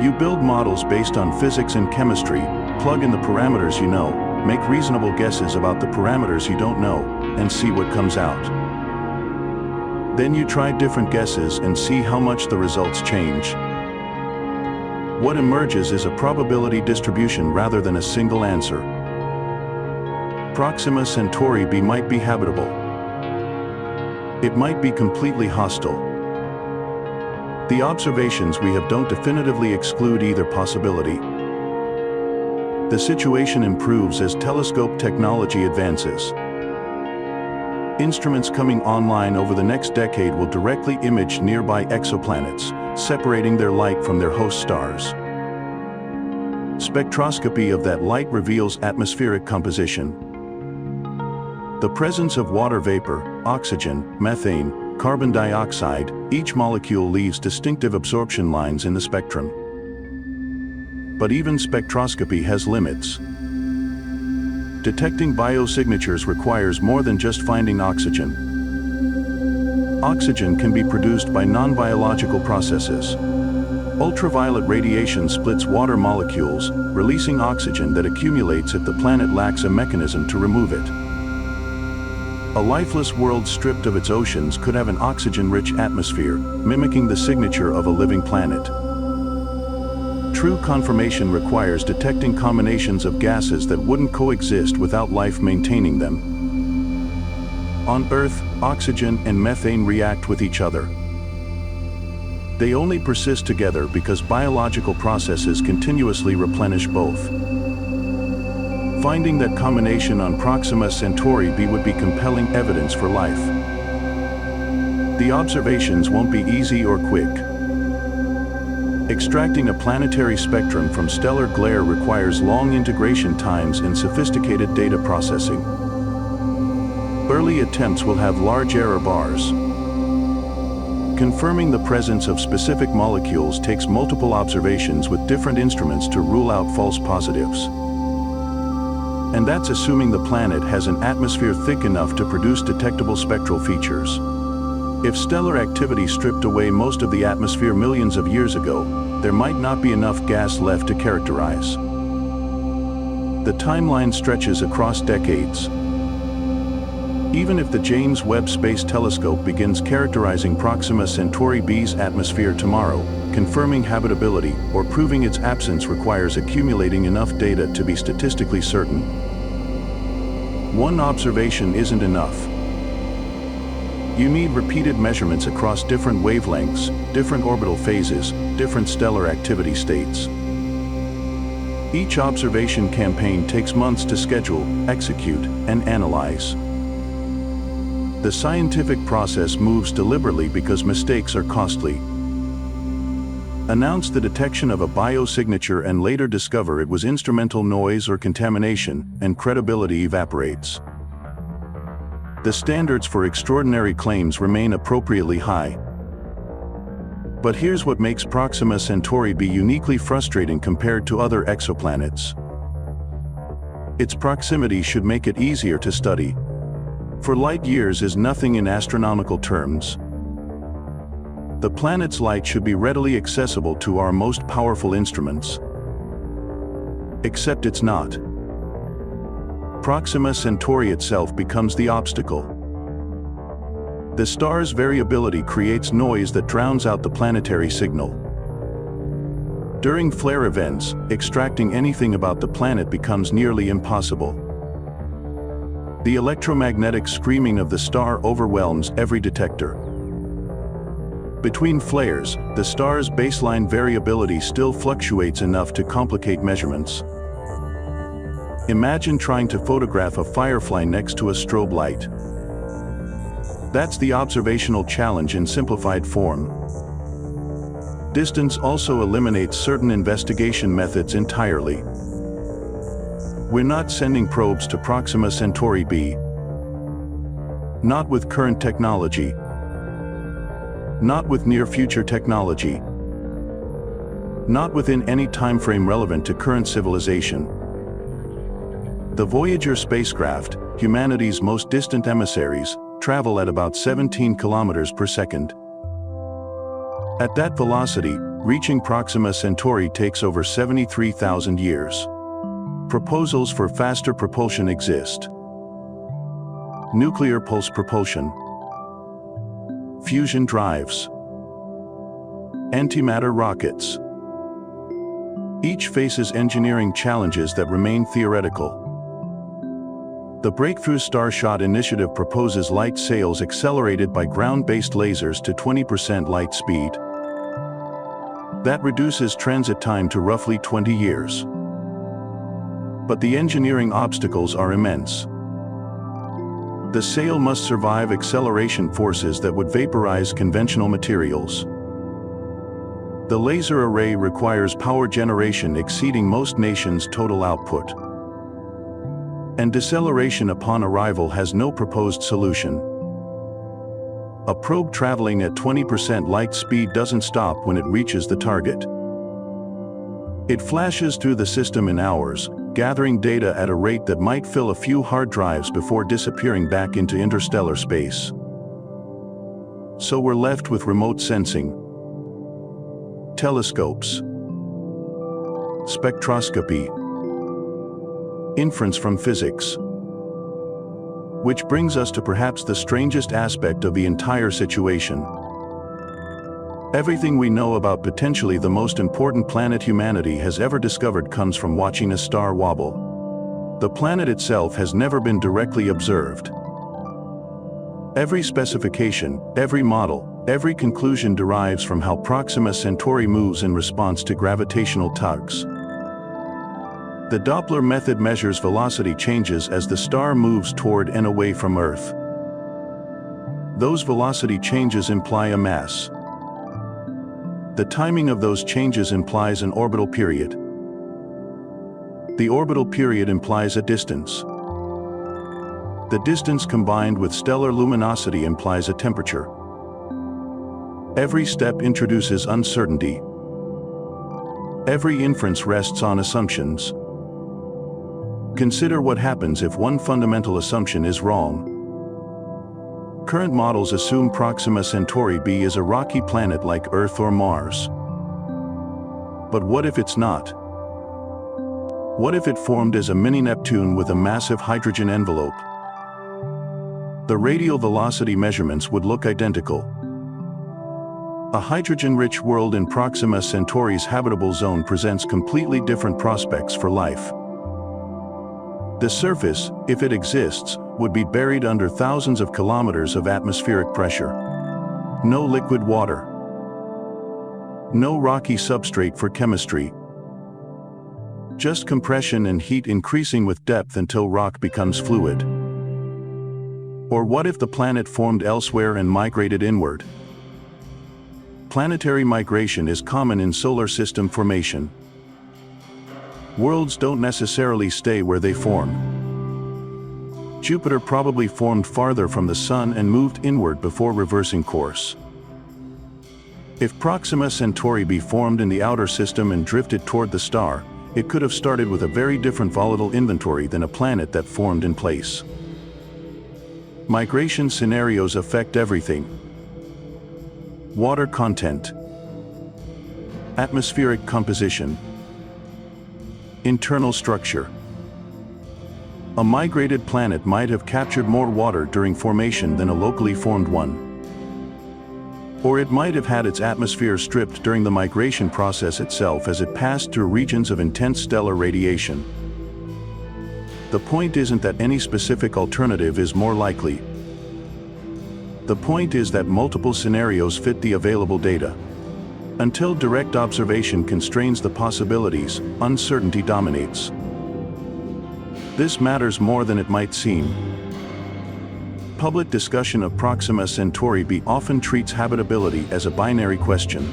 You build models based on physics and chemistry, plug in the parameters you know, make reasonable guesses about the parameters you don't know, and see what comes out. Then you try different guesses and see how much the results change. What emerges is a probability distribution rather than a single answer. Proxima Centauri b might be habitable. It might be completely hostile. The observations we have don't definitively exclude either possibility. The situation improves as telescope technology advances. Instruments coming online over the next decade will directly image nearby exoplanets, separating their light from their host stars. Spectroscopy of that light reveals atmospheric composition. The presence of water vapor, oxygen, methane, carbon dioxide, each molecule leaves distinctive absorption lines in the spectrum. But even spectroscopy has limits. Detecting biosignatures requires more than just finding oxygen. Oxygen can be produced by non-biological processes. Ultraviolet radiation splits water molecules, releasing oxygen that accumulates if the planet lacks a mechanism to remove it. A lifeless world stripped of its oceans could have an oxygen-rich atmosphere, mimicking the signature of a living planet. True confirmation requires detecting combinations of gases that wouldn't coexist without life maintaining them. On Earth, oxygen and methane react with each other. They only persist together because biological processes continuously replenish both. Finding that combination on Proxima Centauri b would be compelling evidence for life. The observations won't be easy or quick. Extracting a planetary spectrum from stellar glare requires long integration times and sophisticated data processing. Early attempts will have large error bars. Confirming the presence of specific molecules takes multiple observations with different instruments to rule out false positives. And that's assuming the planet has an atmosphere thick enough to produce detectable spectral features. If stellar activity stripped away most of the atmosphere millions of years ago, there might not be enough gas left to characterize. The timeline stretches across decades. Even if the James Webb Space Telescope begins characterizing Proxima Centauri B's atmosphere tomorrow, confirming habitability or proving its absence requires accumulating enough data to be statistically certain. One observation isn't enough. You need repeated measurements across different wavelengths, different orbital phases, different stellar activity states. Each observation campaign takes months to schedule, execute, and analyze. The scientific process moves deliberately because mistakes are costly. Announce the detection of a biosignature and later discover it was instrumental noise or contamination, and credibility evaporates. The standards for extraordinary claims remain appropriately high. But here's what makes Proxima Centauri B uniquely frustrating compared to other exoplanets. Its proximity should make it easier to study. For light years is nothing in astronomical terms. The planet's light should be readily accessible to our most powerful instruments. Except it's not. Proxima Centauri itself becomes the obstacle. The star's variability creates noise that drowns out the planetary signal. During flare events, extracting anything about the planet becomes nearly impossible. The electromagnetic screaming of the star overwhelms every detector. Between flares, the star's baseline variability still fluctuates enough to complicate measurements. Imagine trying to photograph a firefly next to a strobe light. That's the observational challenge in simplified form. Distance also eliminates certain investigation methods entirely. We're not sending probes to Proxima Centauri B. Not with current technology. Not with near-future technology. Not within any timeframe relevant to current civilization. The Voyager spacecraft, humanity's most distant emissaries, travel at about 17 kilometers per second. At that velocity, reaching Proxima Centauri takes over 73,000 years. Proposals for faster propulsion exist. Nuclear pulse propulsion. Fusion drives. Antimatter rockets. Each faces engineering challenges that remain theoretical. The Breakthrough Starshot initiative proposes light sails accelerated by ground-based lasers to 20% light speed. That reduces transit time to roughly 20 years. But the engineering obstacles are immense. The sail must survive acceleration forces that would vaporize conventional materials. The laser array requires power generation exceeding most nations' total output. And deceleration upon arrival has no proposed solution. A probe traveling at 20% light speed doesn't stop when it reaches the target. It flashes through the system in hours, gathering data at a rate that might fill a few hard drives before disappearing back into interstellar space. So we're left with remote sensing, telescopes, spectroscopy, inference from physics. Which brings us to perhaps the strangest aspect of the entire situation. Everything we know about potentially the most important planet humanity has ever discovered comes from watching a star wobble. The planet itself has never been directly observed. Every specification, every model, every conclusion derives from how Proxima Centauri moves in response to gravitational tugs. The Doppler method measures velocity changes as the star moves toward and away from Earth. Those velocity changes imply a mass. The timing of those changes implies an orbital period. The orbital period implies a distance. The distance combined with stellar luminosity implies a temperature. Every step introduces uncertainty. Every inference rests on assumptions. Consider what happens if one fundamental assumption is wrong. Current models assume Proxima Centauri b is a rocky planet like Earth or Mars. But what if it's not? What if it formed as a mini Neptune with a massive hydrogen envelope? The radial velocity measurements would look identical. A hydrogen-rich world in Proxima Centauri's habitable zone presents completely different prospects for life. The surface, if it exists, would be buried under thousands of kilometers of atmospheric pressure. No liquid water. No rocky substrate for chemistry. Just compression and heat increasing with depth until rock becomes fluid. Or what if the planet formed elsewhere and migrated inward? Planetary migration is common in solar system formation. Worlds don't necessarily stay where they form. Jupiter probably formed farther from the Sun and moved inward before reversing course. If Proxima Centauri be formed in the outer system and drifted toward the star, it could have started with a very different volatile inventory than a planet that formed in place. Migration scenarios affect everything. Water content, atmospheric composition, internal structure. A migrated planet might have captured more water during formation than a locally formed one. Or it might have had its atmosphere stripped during the migration process itself as it passed through regions of intense stellar radiation. The point isn't that any specific alternative is more likely. The point is that multiple scenarios fit the available data. Until direct observation constrains the possibilities, uncertainty dominates. This matters more than it might seem. Public discussion of Proxima Centauri b often treats habitability as a binary question.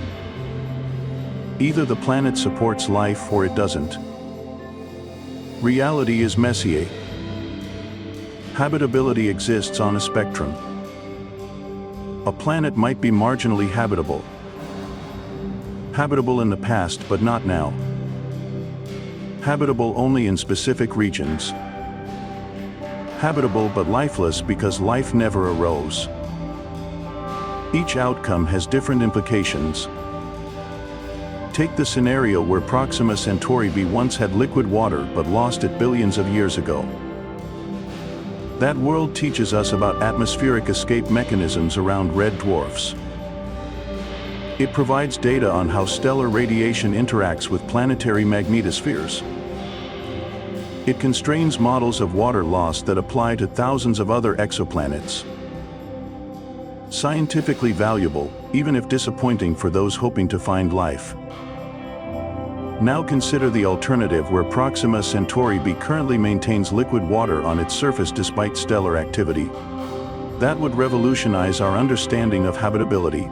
Either the planet supports life or it doesn't. Reality is messy. Habitability exists on a spectrum. A planet might be marginally habitable. Habitable in the past but not now. Habitable only in specific regions. Habitable but lifeless because life never arose. Each outcome has different implications. Take the scenario where Proxima Centauri b once had liquid water but lost it billions of years ago. That world teaches us about atmospheric escape mechanisms around red dwarfs. It provides data on how stellar radiation interacts with planetary magnetospheres. It constrains models of water loss that apply to thousands of other exoplanets. Scientifically valuable, even if disappointing for those hoping to find life. Now consider the alternative where Proxima Centauri b currently maintains liquid water on its surface despite stellar activity. That would revolutionize our understanding of habitability.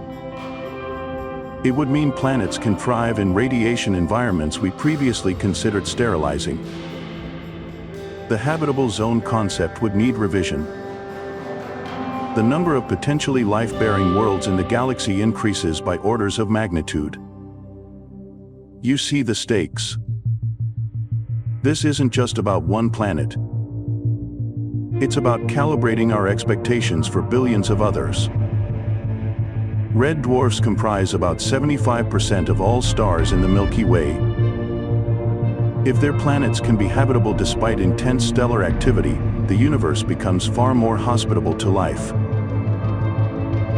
It would mean planets can thrive in radiation environments we previously considered sterilizing. The habitable zone concept would need revision. The number of potentially life-bearing worlds in the galaxy increases by orders of magnitude. You see the stakes. This isn't just about one planet. It's about calibrating our expectations for billions of others. Red dwarfs comprise about 75% of all stars in the Milky Way. If their planets can be habitable despite intense stellar activity, the universe becomes far more hospitable to life.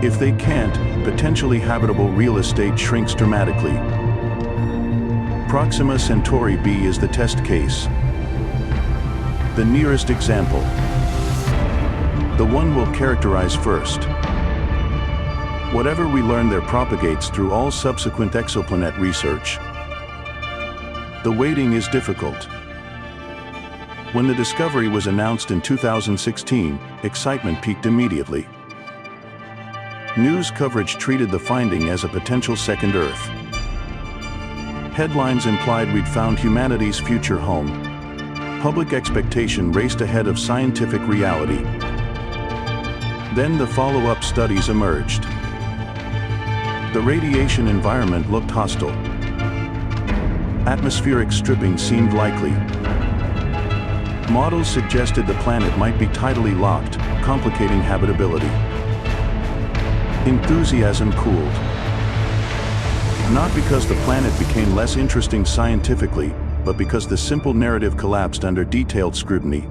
If they can't, potentially habitable real estate shrinks dramatically. Proxima Centauri b is the test case. The nearest example. The one we'll characterize first. Whatever we learn there propagates through all subsequent exoplanet research. The waiting is difficult. When the discovery was announced in 2016, excitement peaked immediately. News coverage treated the finding as a potential second Earth. Headlines implied we'd found humanity's future home. Public expectation raced ahead of scientific reality. Then the follow-up studies emerged. The radiation environment looked hostile. Atmospheric stripping seemed likely. Models suggested the planet might be tidally locked, complicating habitability. Enthusiasm cooled. Not because the planet became less interesting scientifically, but because the simple narrative collapsed under detailed scrutiny.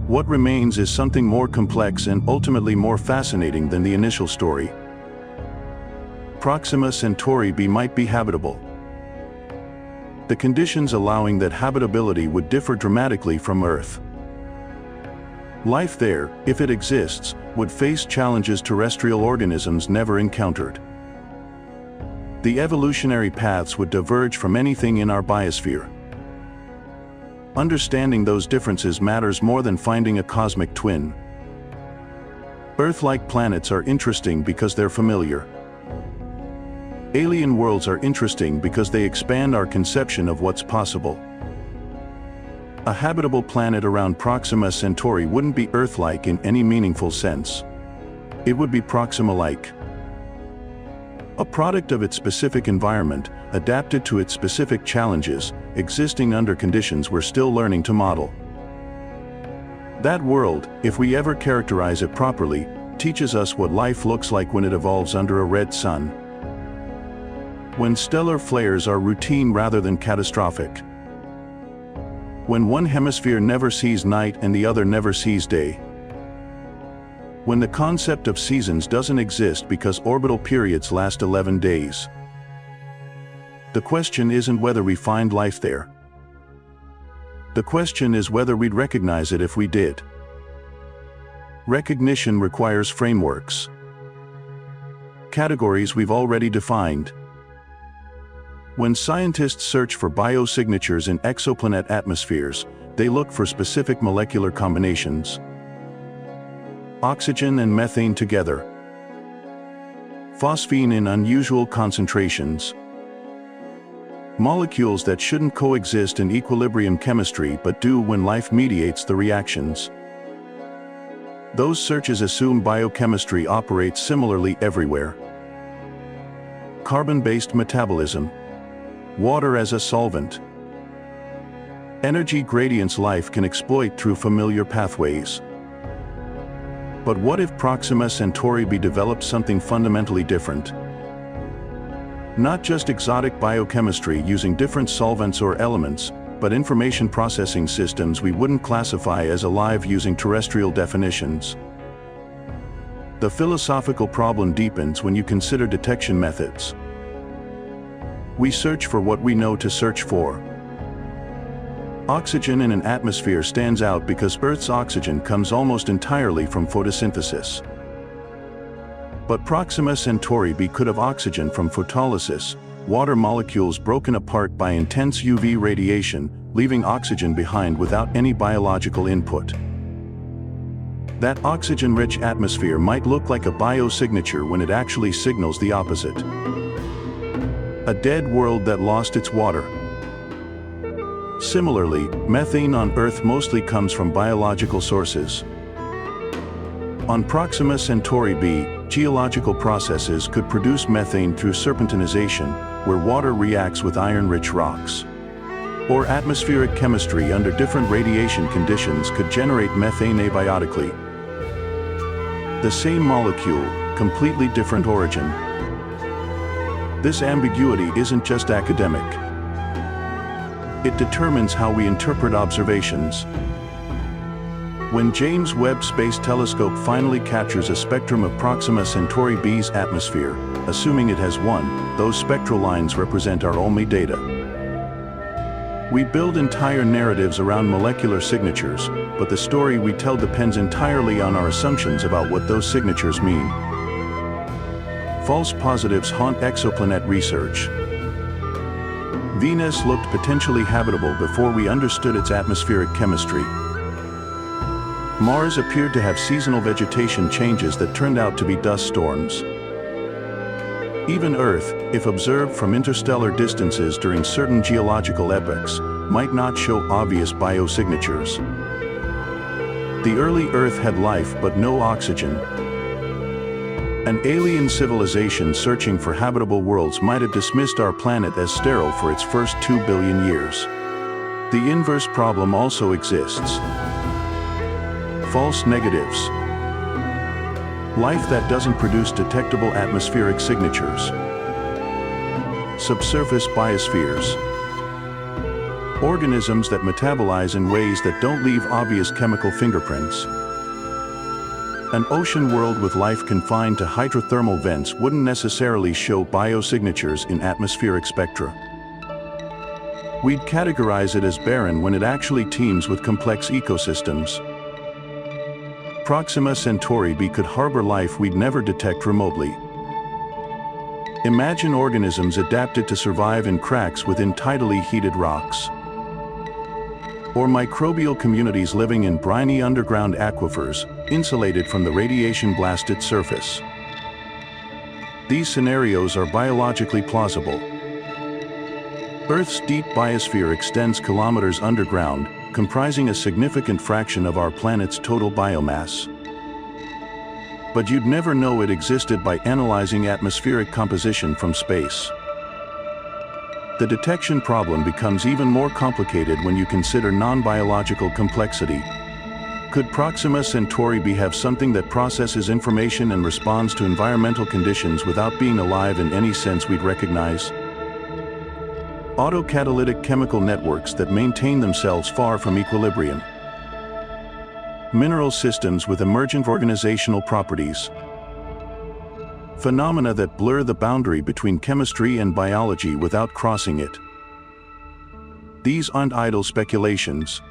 What remains is something more complex and ultimately more fascinating than the initial story. Proxima Centauri b might be habitable. The conditions allowing that habitability would differ dramatically from Earth. Life there, if it exists, would face challenges terrestrial organisms never encountered. The evolutionary paths would diverge from anything in our biosphere. Understanding those differences matters more than finding a cosmic twin. Earth-like planets are interesting because they're familiar. Alien worlds are interesting because they expand our conception of what's possible. A habitable planet around Proxima Centauri wouldn't be Earth-like in any meaningful sense. It would be Proxima-like. A product of its specific environment, adapted to its specific challenges, existing under conditions we're still learning to model. That world, if we ever characterize it properly, teaches us what life looks like when it evolves under a red sun. When stellar flares are routine rather than catastrophic. When one hemisphere never sees night and the other never sees day. When the concept of seasons doesn't exist because orbital periods last 11 days. The question isn't whether we find life there. The question is whether we'd recognize it if we did. Recognition requires frameworks. Categories we've already defined. When scientists search for biosignatures in exoplanet atmospheres, they look for specific molecular combinations. Oxygen and methane together. Phosphine in unusual concentrations. Molecules that shouldn't coexist in equilibrium chemistry but do when life mediates the reactions. Those searches assume biochemistry operates similarly everywhere. Carbon-based metabolism. Water as a solvent. Energy gradients life can exploit through familiar pathways. But what if Proxima Centauri b developed something fundamentally different? Not just exotic biochemistry using different solvents or elements, but information processing systems we wouldn't classify as alive using terrestrial definitions. The philosophical problem deepens when you consider detection methods. We search for what we know to search for. Oxygen in an atmosphere stands out because Earth's oxygen comes almost entirely from photosynthesis. But Proxima Centauri b could have oxygen from photolysis, water molecules broken apart by intense UV radiation, leaving oxygen behind without any biological input. That oxygen-rich atmosphere might look like a biosignature when it actually signals the opposite. A dead world that lost its water. Similarly, methane on Earth mostly comes from biological sources. On Proxima Centauri b, geological processes could produce methane through serpentinization, where water reacts with iron-rich rocks. Or atmospheric chemistry under different radiation conditions could generate methane abiotically. The same molecule, completely different origin. This ambiguity isn't just academic. It determines how we interpret observations. When James Webb Space Telescope finally captures a spectrum of Proxima Centauri b's atmosphere, assuming it has one, those spectral lines represent our only data. We build entire narratives around molecular signatures, but the story we tell depends entirely on our assumptions about what those signatures mean. False positives haunt exoplanet research. Venus looked potentially habitable before we understood its atmospheric chemistry. Mars appeared to have seasonal vegetation changes that turned out to be dust storms. Even Earth, if observed from interstellar distances during certain geological epochs, might not show obvious biosignatures. The early Earth had life but no oxygen. An alien civilization searching for habitable worlds might have dismissed our planet as sterile for its first 2 billion years. The inverse problem also exists. False negatives. Life that doesn't produce detectable atmospheric signatures. Subsurface biospheres. Organisms that metabolize in ways that don't leave obvious chemical fingerprints. An ocean world with life confined to hydrothermal vents wouldn't necessarily show biosignatures in atmospheric spectra. We'd categorize it as barren when it actually teems with complex ecosystems. Proxima Centauri b could harbor life we'd never detect remotely. Imagine organisms adapted to survive in cracks within tidally heated rocks. Or microbial communities living in briny underground aquifers, insulated from the radiation-blasted surface. These scenarios are biologically plausible. Earth's deep biosphere extends kilometers underground, comprising a significant fraction of our planet's total biomass. But you'd never know it existed by analyzing atmospheric composition from space. The detection problem becomes even more complicated when you consider non-biological complexity. Could Proxima Centauri b have something that processes information and responds to environmental conditions without being alive in any sense we'd recognize? Autocatalytic chemical networks that maintain themselves far from equilibrium. Mineral systems with emergent organizational properties. Phenomena that blur the boundary between chemistry and biology without crossing it. These aren't idle speculations.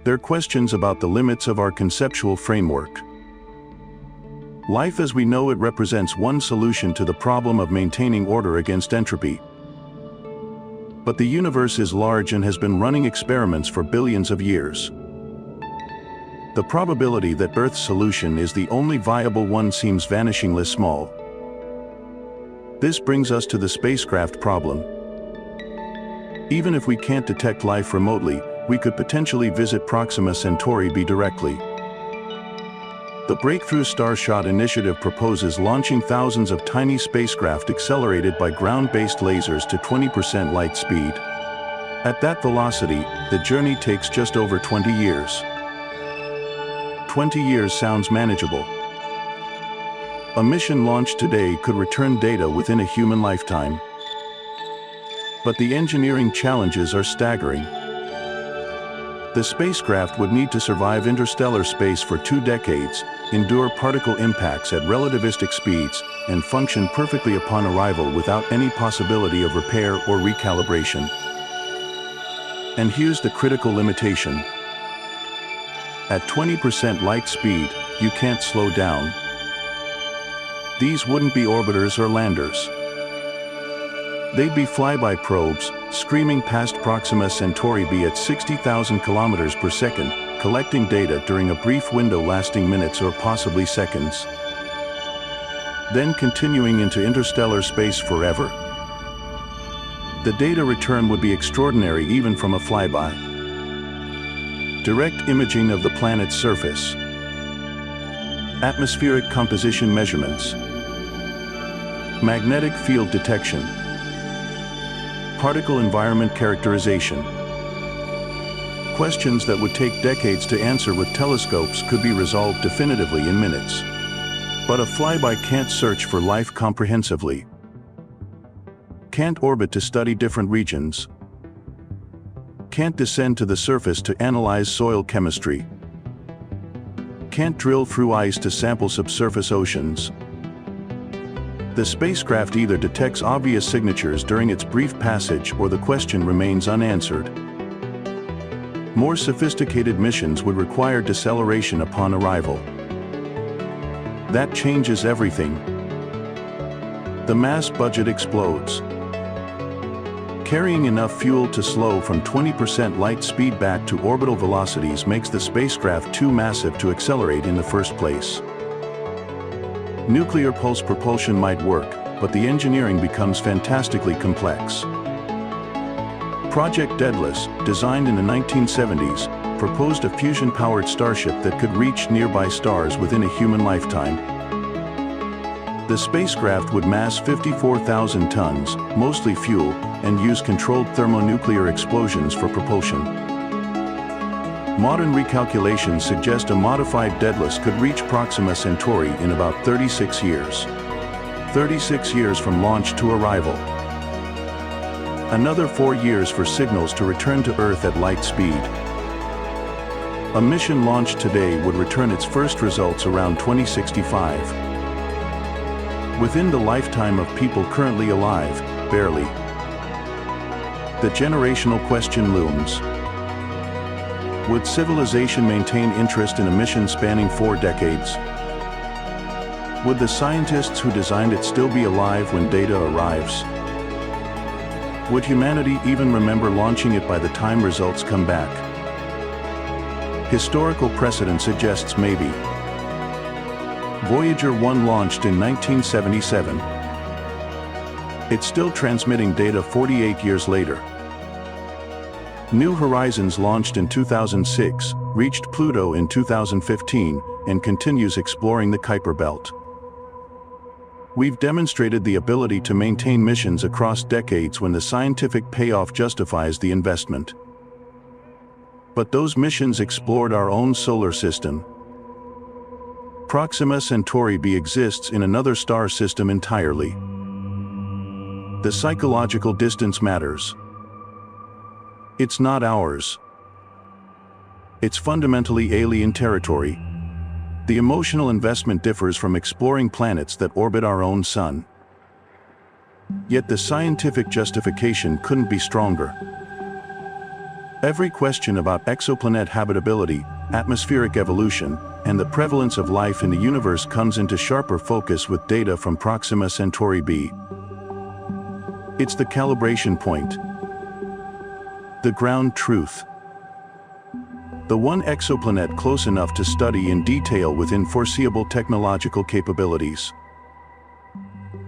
They're questions about the limits of our conceptual framework. Life as we know it represents one solution to the problem of maintaining order against entropy. But the universe is large and has been running experiments for billions of years. The probability that Earth's solution is the only viable one seems vanishingly small. This brings us to the spacecraft problem. Even if we can't detect life remotely, we could potentially visit Proxima Centauri b directly. The Breakthrough Starshot initiative proposes launching thousands of tiny spacecraft accelerated by ground-based lasers to 20% light speed. At that velocity, the journey takes just over 20 years. 20 years sounds manageable. A mission launched today could return data within a human lifetime. But the engineering challenges are staggering. The spacecraft would need to survive interstellar space for 2 decades, endure particle impacts at relativistic speeds, and function perfectly upon arrival without any possibility of repair or recalibration. And here's the critical limitation. At 20% light speed, you can't slow down. These wouldn't be orbiters or landers. They'd be flyby probes, screaming past Proxima Centauri b at 60,000 kilometers per second, collecting data during a brief window lasting minutes or possibly seconds. Then continuing into interstellar space forever. The data return would be extraordinary even from a flyby. Direct imaging of the planet's surface. Atmospheric composition measurements. Magnetic field detection. Particle environment characterization. Questions that would take decades to answer with telescopes could be resolved definitively in minutes. But a flyby can't search for life comprehensively. Can't orbit to study different regions. Can't descend to the surface to analyze soil chemistry. Can't drill through ice to sample subsurface oceans. The spacecraft either detects obvious signatures during its brief passage or the question remains unanswered. More sophisticated missions would require deceleration upon arrival. That changes everything. The mass budget explodes. Carrying enough fuel to slow from 20% light speed back to orbital velocities makes the spacecraft too massive to accelerate in the first place. Nuclear pulse propulsion might work, but the engineering becomes fantastically complex. Project Daedalus, designed in the 1970s, proposed a fusion-powered starship that could reach nearby stars within a human lifetime. The spacecraft would mass 54,000 tons, mostly fuel, and use controlled thermonuclear explosions for propulsion. Modern recalculations suggest a modified Daedalus could reach Proxima Centauri in about 36 years. 36 years from launch to arrival. Another 4 years for signals to return to Earth at light speed. A mission launched today would return its first results around 2065. Within the lifetime of people currently alive, barely. The generational question looms. Would civilization maintain interest in a mission spanning 4 decades? Would the scientists who designed it still be alive when data arrives? Would humanity even remember launching it by the time results come back? Historical precedent suggests maybe. Voyager 1 launched in 1977. It's still transmitting data 48 years later. New Horizons launched in 2006, reached Pluto in 2015, and continues exploring the Kuiper Belt. We've demonstrated the ability to maintain missions across decades when the scientific payoff justifies the investment. But those missions explored our own solar system. Proxima Centauri b exists in another star system entirely. The psychological distance matters. It's not ours. It's fundamentally alien territory. The emotional investment differs from exploring planets that orbit our own sun. Yet the scientific justification couldn't be stronger. Every question about exoplanet habitability, atmospheric evolution, and the prevalence of life in the universe comes into sharper focus with data from Proxima Centauri b. It's the calibration point. The ground truth. The one exoplanet close enough to study in detail within foreseeable technological capabilities.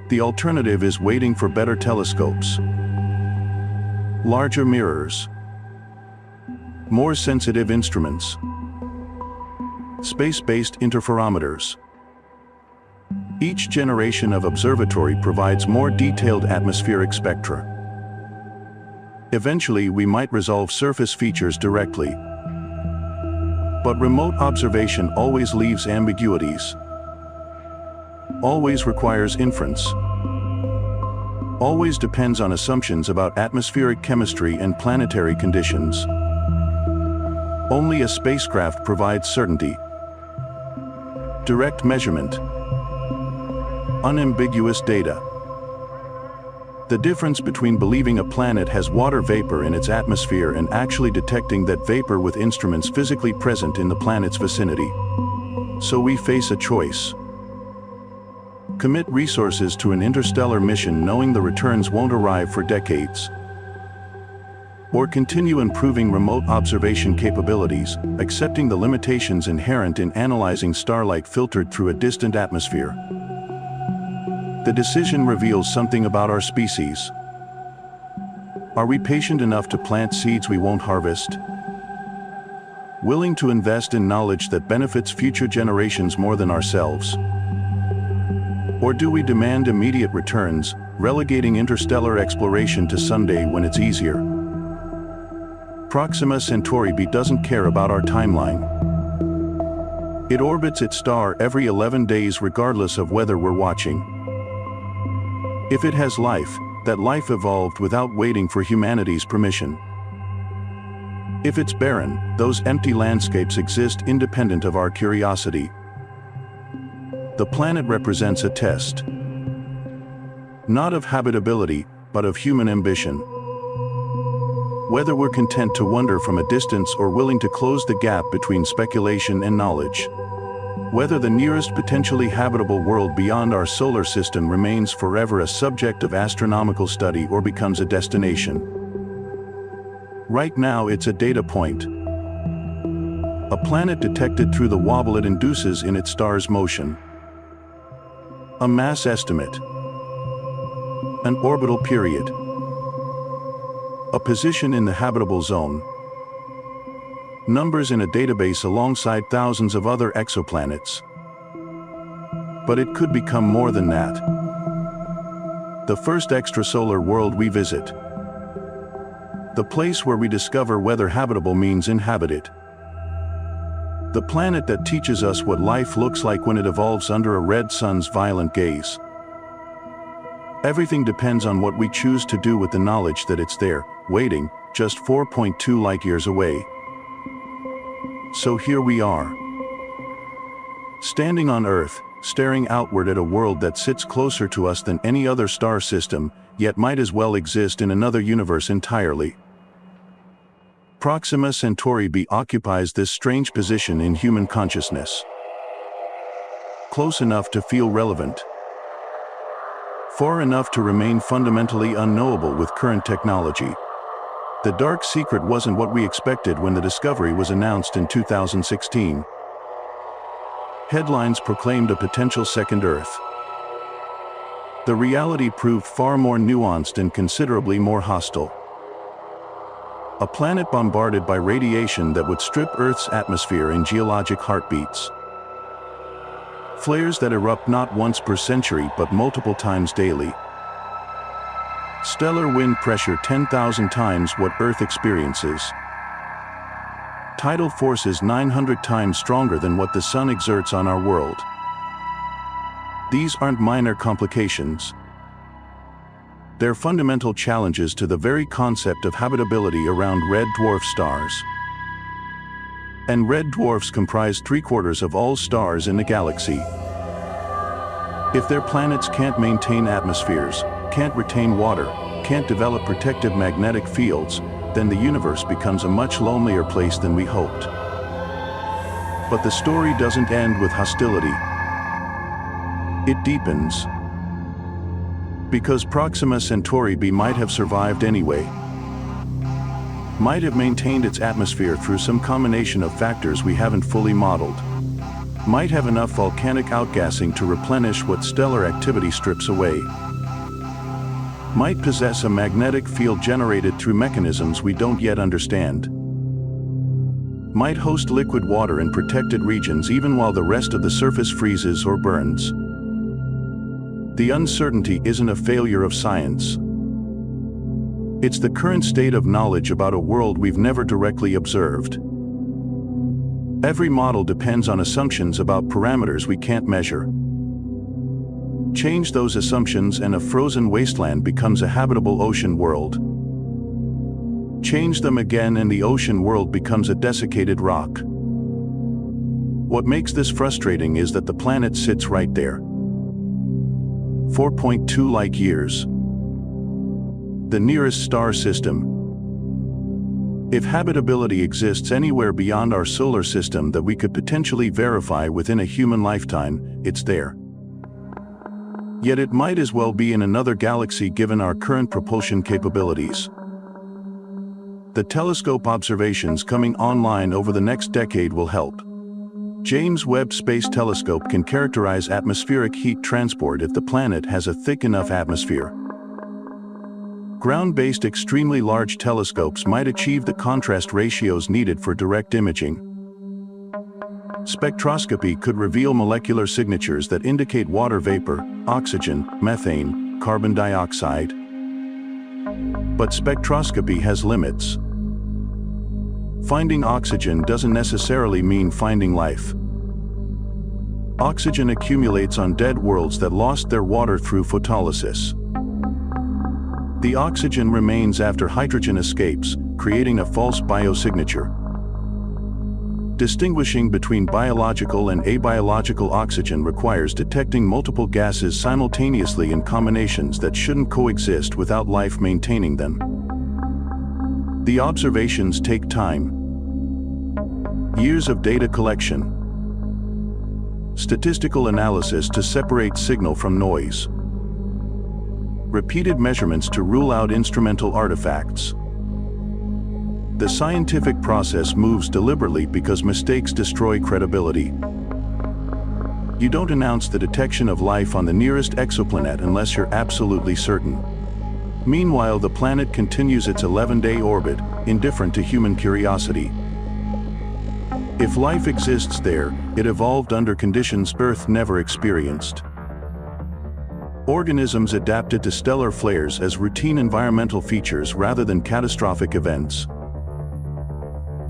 The alternative is waiting for better telescopes, larger mirrors, more sensitive instruments, space-based interferometers. Each generation of observatory provides more detailed atmospheric spectra. Eventually, we might resolve surface features directly. But remote observation always leaves ambiguities. Always requires inference. Always depends on assumptions about atmospheric chemistry and planetary conditions. Only a spacecraft provides certainty. Direct measurement. Unambiguous data. The difference between believing a planet has water vapor in its atmosphere and actually detecting that vapor with instruments physically present in the planet's vicinity. So we face a choice. Commit resources to an interstellar mission knowing the returns won't arrive for decades. Or continue improving remote observation capabilities, accepting the limitations inherent in analyzing starlight filtered through a distant atmosphere. The decision reveals something about our species. Are we patient enough to plant seeds we won't harvest? Willing to invest in knowledge that benefits future generations more than ourselves? Or do we demand immediate returns, relegating interstellar exploration to Sunday when it's easier? Proxima Centauri b doesn't care about our timeline. It orbits its star every 11 days regardless of whether we're watching. If it has life, that life evolved without waiting for humanity's permission. If it's barren, those empty landscapes exist independent of our curiosity. The planet represents a test. Not of habitability, but of human ambition. Whether we're content to wonder from a distance or willing to close the gap between speculation and knowledge. Whether the nearest potentially habitable world beyond our solar system remains forever a subject of astronomical study or becomes a destination. Right now it's a data point. A planet detected through the wobble it induces in its star's motion. A mass estimate. An orbital period. A position in the habitable zone. Numbers in a database alongside thousands of other exoplanets. But it could become more than that. The first extrasolar world we visit. The place where we discover whether habitable means inhabited. The planet that teaches us what life looks like when it evolves under a red sun's violent gaze. Everything depends on what we choose to do with the knowledge that it's there, waiting, just 4.2 light-years away. So here we are, standing on Earth, staring outward at a world that sits closer to us than any other star system, yet might as well exist in another universe entirely. Proxima Centauri b occupies this strange position in human consciousness. Close enough to feel relevant. Far enough to remain fundamentally unknowable with current technology. The dark secret wasn't what we expected when the discovery was announced in 2016. Headlines proclaimed a potential second Earth. The reality proved far more nuanced and considerably more hostile. A planet bombarded by radiation that would strip Earth's atmosphere in geologic heartbeats. Flares that erupt not once per century but multiple times daily. Stellar wind pressure 10,000 times what Earth experiences. Tidal forces 900 times stronger than what the Sun exerts on our world. These aren't minor complications. They're fundamental challenges to the very concept of habitability around red dwarf stars. And red dwarfs comprise 3/4 of all stars in the galaxy. If their planets can't maintain atmospheres, can't retain water, can't develop protective magnetic fields, then the universe becomes a much lonelier place than we hoped. But the story doesn't end with hostility. It deepens. Because Proxima Centauri b might have survived anyway. Might have maintained its atmosphere through some combination of factors we haven't fully modeled. Might have enough volcanic outgassing to replenish what stellar activity strips away. Might possess a magnetic field generated through mechanisms we don't yet understand. Might host liquid water in protected regions even while the rest of the surface freezes or burns. The uncertainty isn't a failure of science. It's the current state of knowledge about a world we've never directly observed. Every model depends on assumptions about parameters we can't measure. Change those assumptions and a frozen wasteland becomes a habitable ocean world. Change them again and the ocean world becomes a desiccated rock. What makes this frustrating is that the planet sits right there. 4.2 light-years. The nearest star system. If habitability exists anywhere beyond our solar system that we could potentially verify within a human lifetime, it's there. Yet it might as well be in another galaxy given our current propulsion capabilities. The telescope observations coming online over the next decade will help. James Webb Space Telescope can characterize atmospheric heat transport if the planet has a thick enough atmosphere. Ground-based extremely large telescopes might achieve the contrast ratios needed for direct imaging. Spectroscopy could reveal molecular signatures that indicate water vapor, oxygen, methane, carbon dioxide. But spectroscopy has limits. Finding oxygen doesn't necessarily mean finding life. Oxygen accumulates on dead worlds that lost their water through photolysis. The oxygen remains after hydrogen escapes, creating a false biosignature. Distinguishing between biological and abiological oxygen requires detecting multiple gases simultaneously in combinations that shouldn't coexist without life maintaining them. The observations take time. Years of data collection. Statistical analysis to separate signal from noise. Repeated measurements to rule out instrumental artifacts. The scientific process moves deliberately because mistakes destroy credibility. You don't announce the detection of life on the nearest exoplanet unless you're absolutely certain. Meanwhile, the planet continues its 11-day orbit, indifferent to human curiosity. If life exists there, it evolved under conditions Earth never experienced. Organisms adapted to stellar flares as routine environmental features rather than catastrophic events.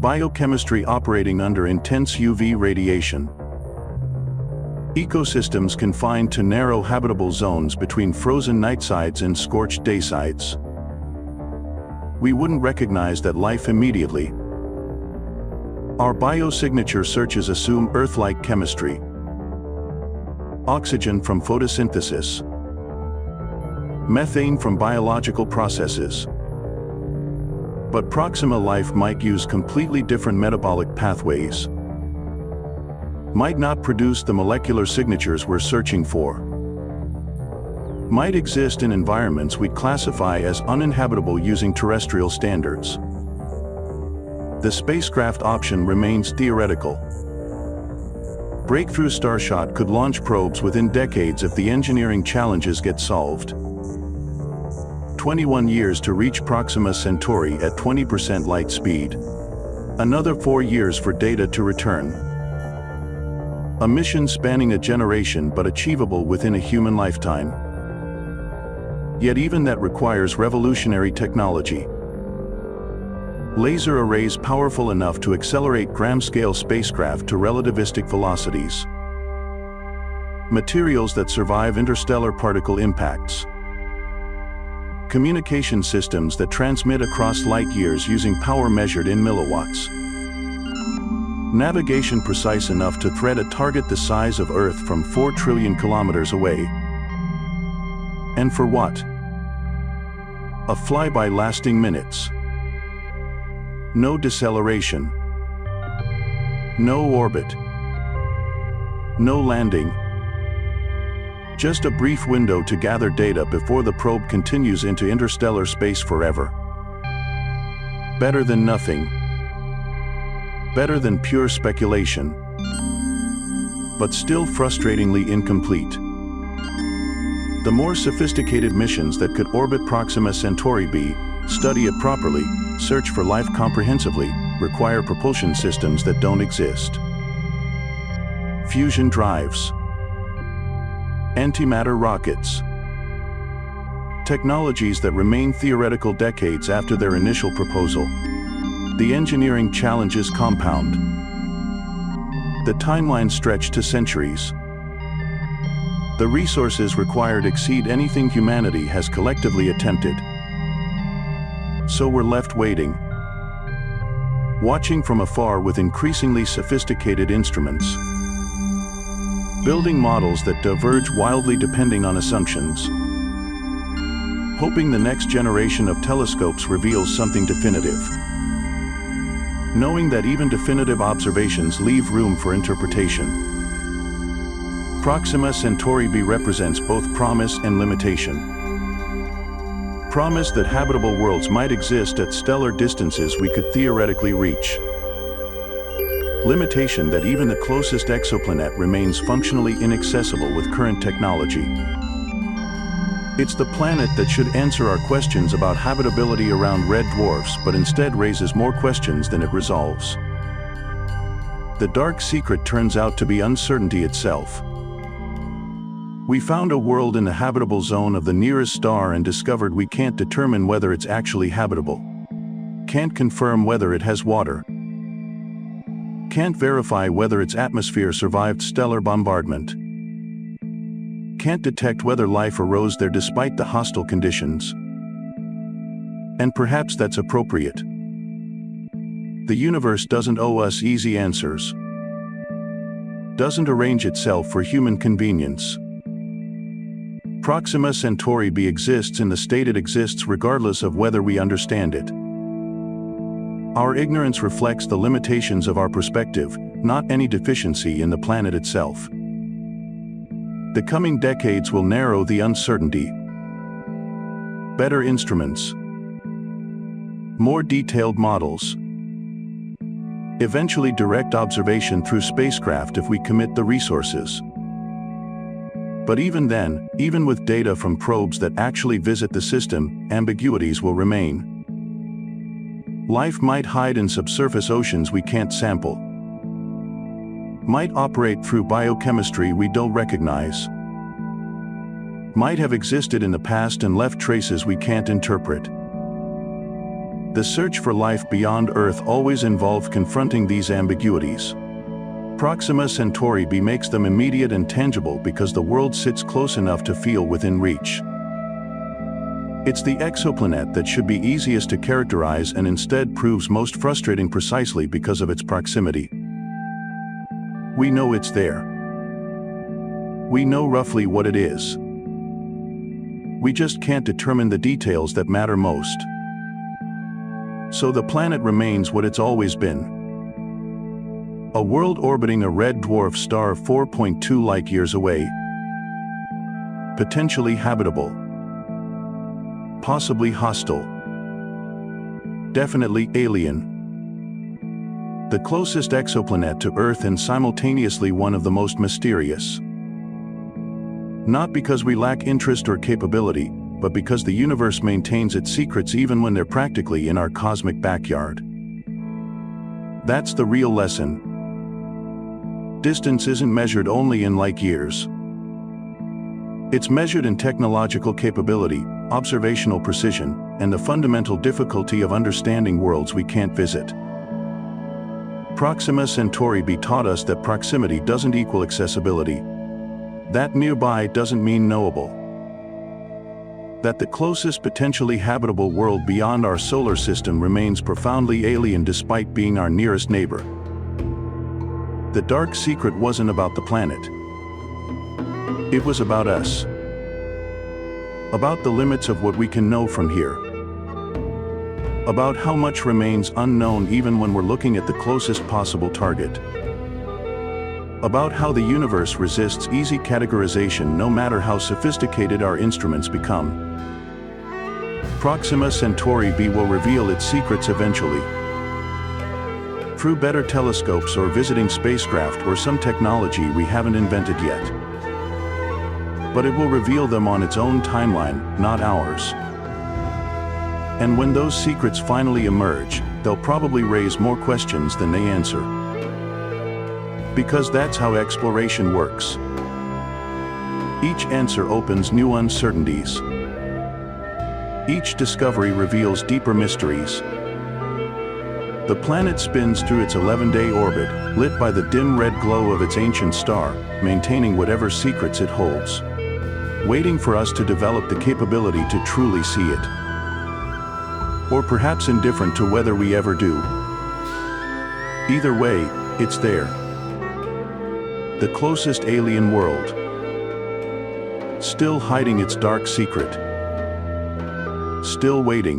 Biochemistry operating under intense UV radiation. Ecosystems confined to narrow habitable zones between frozen nightsides and scorched daysides. We wouldn't recognize that life immediately. Our biosignature searches assume Earth-like chemistry. Oxygen from photosynthesis. Methane from biological processes. But Proxima life might use completely different metabolic pathways. Might not produce the molecular signatures we're searching for. Might exist in environments we'd classify as uninhabitable using terrestrial standards. The spacecraft option remains theoretical. Breakthrough Starshot could launch probes within decades if the engineering challenges get solved. 21 years to reach Proxima Centauri at 20% light speed. Another 4 years for data to return. A mission spanning a generation but achievable within a human lifetime. Yet even that requires revolutionary technology. Laser arrays powerful enough to accelerate gram-scale spacecraft to relativistic velocities. Materials that survive interstellar particle impacts. Communication systems that transmit across light years using power measured in milliwatts. Navigation precise enough to thread a target the size of Earth from 4 trillion kilometers away. And for what? A flyby lasting minutes. No deceleration. No orbit. No landing. Just a brief window to gather data before the probe continues into interstellar space forever. Better than nothing. Better than pure speculation. But still frustratingly incomplete. The more sophisticated missions that could orbit Proxima Centauri B, study it properly, search for life comprehensively, require propulsion systems that don't exist. Fusion drives. Antimatter rockets. Technologies that remain theoretical decades after their initial proposal. The engineering challenges compound. The timeline stretch to centuries. The resources required exceed anything humanity has collectively attempted. So we're left waiting. Watching from afar with increasingly sophisticated instruments. Building models that diverge wildly depending on assumptions. Hoping the next generation of telescopes reveals something definitive. Knowing that even definitive observations leave room for interpretation. Proxima Centauri B represents both promise and limitation. Promise that habitable worlds might exist at stellar distances we could theoretically reach. Limitation that even the closest exoplanet remains functionally inaccessible with current technology. It's the planet that should answer our questions about habitability around red dwarfs, but instead raises more questions than it resolves. The dark secret turns out to be uncertainty itself. We found a world in the habitable zone of the nearest star and discovered we can't determine whether it's actually habitable. Can't confirm whether it has water. Can't verify whether its atmosphere survived stellar bombardment. Can't detect whether life arose there despite the hostile conditions. And perhaps that's appropriate. The universe doesn't owe us easy answers. Doesn't arrange itself for human convenience. Proxima Centauri B exists in the state it exists regardless of whether we understand it. Our ignorance reflects the limitations of our perspective, not any deficiency in the planet itself. The coming decades will narrow the uncertainty. Better instruments. More detailed models. Eventually direct observation through spacecraft if we commit the resources. But even then, even with data from probes that actually visit the system, ambiguities will remain. Life might hide in subsurface oceans we can't sample. Might operate through biochemistry we don't recognize. Might have existed in the past and left traces we can't interpret. The search for life beyond Earth always involved confronting these ambiguities. Proxima Centauri b makes them immediate and tangible because the world sits close enough to feel within reach. It's the exoplanet that should be easiest to characterize and instead proves most frustrating precisely because of its proximity. We know it's there. We know roughly what it is. We just can't determine the details that matter most. So the planet remains what it's always been. A world orbiting a red dwarf star 4.2 light-years away. Potentially habitable. Possibly hostile. Definitely alien. The closest exoplanet to Earth and simultaneously one of the most mysterious. Not because we lack interest or capability, but because the universe maintains its secrets even when they're practically in our cosmic backyard. That's the real lesson. Distance isn't measured only in light-years. It's measured in technological capability, observational precision, and the fundamental difficulty of understanding worlds we can't visit. Proxima Centauri b taught us that proximity doesn't equal accessibility. That nearby doesn't mean knowable. That the closest potentially habitable world beyond our solar system remains profoundly alien despite being our nearest neighbor. The dark secret wasn't about the planet. It was about us. About the limits of what we can know from here. About how much remains unknown even when we're looking at the closest possible target. About how the universe resists easy categorization no matter how sophisticated our instruments become. Proxima Centauri b will reveal its secrets eventually. Through better telescopes or visiting spacecraft or some technology we haven't invented yet. But it will reveal them on its own timeline, not ours. And when those secrets finally emerge, they'll probably raise more questions than they answer. Because that's how exploration works. Each answer opens new uncertainties. Each discovery reveals deeper mysteries. The planet spins through its 11-day orbit, lit by the dim red glow of its ancient star, maintaining whatever secrets it holds. Waiting for us to develop the capability to truly see it. Or perhaps indifferent to whether we ever do. Either way, it's there. The closest alien world. Still hiding its dark secret. Still waiting.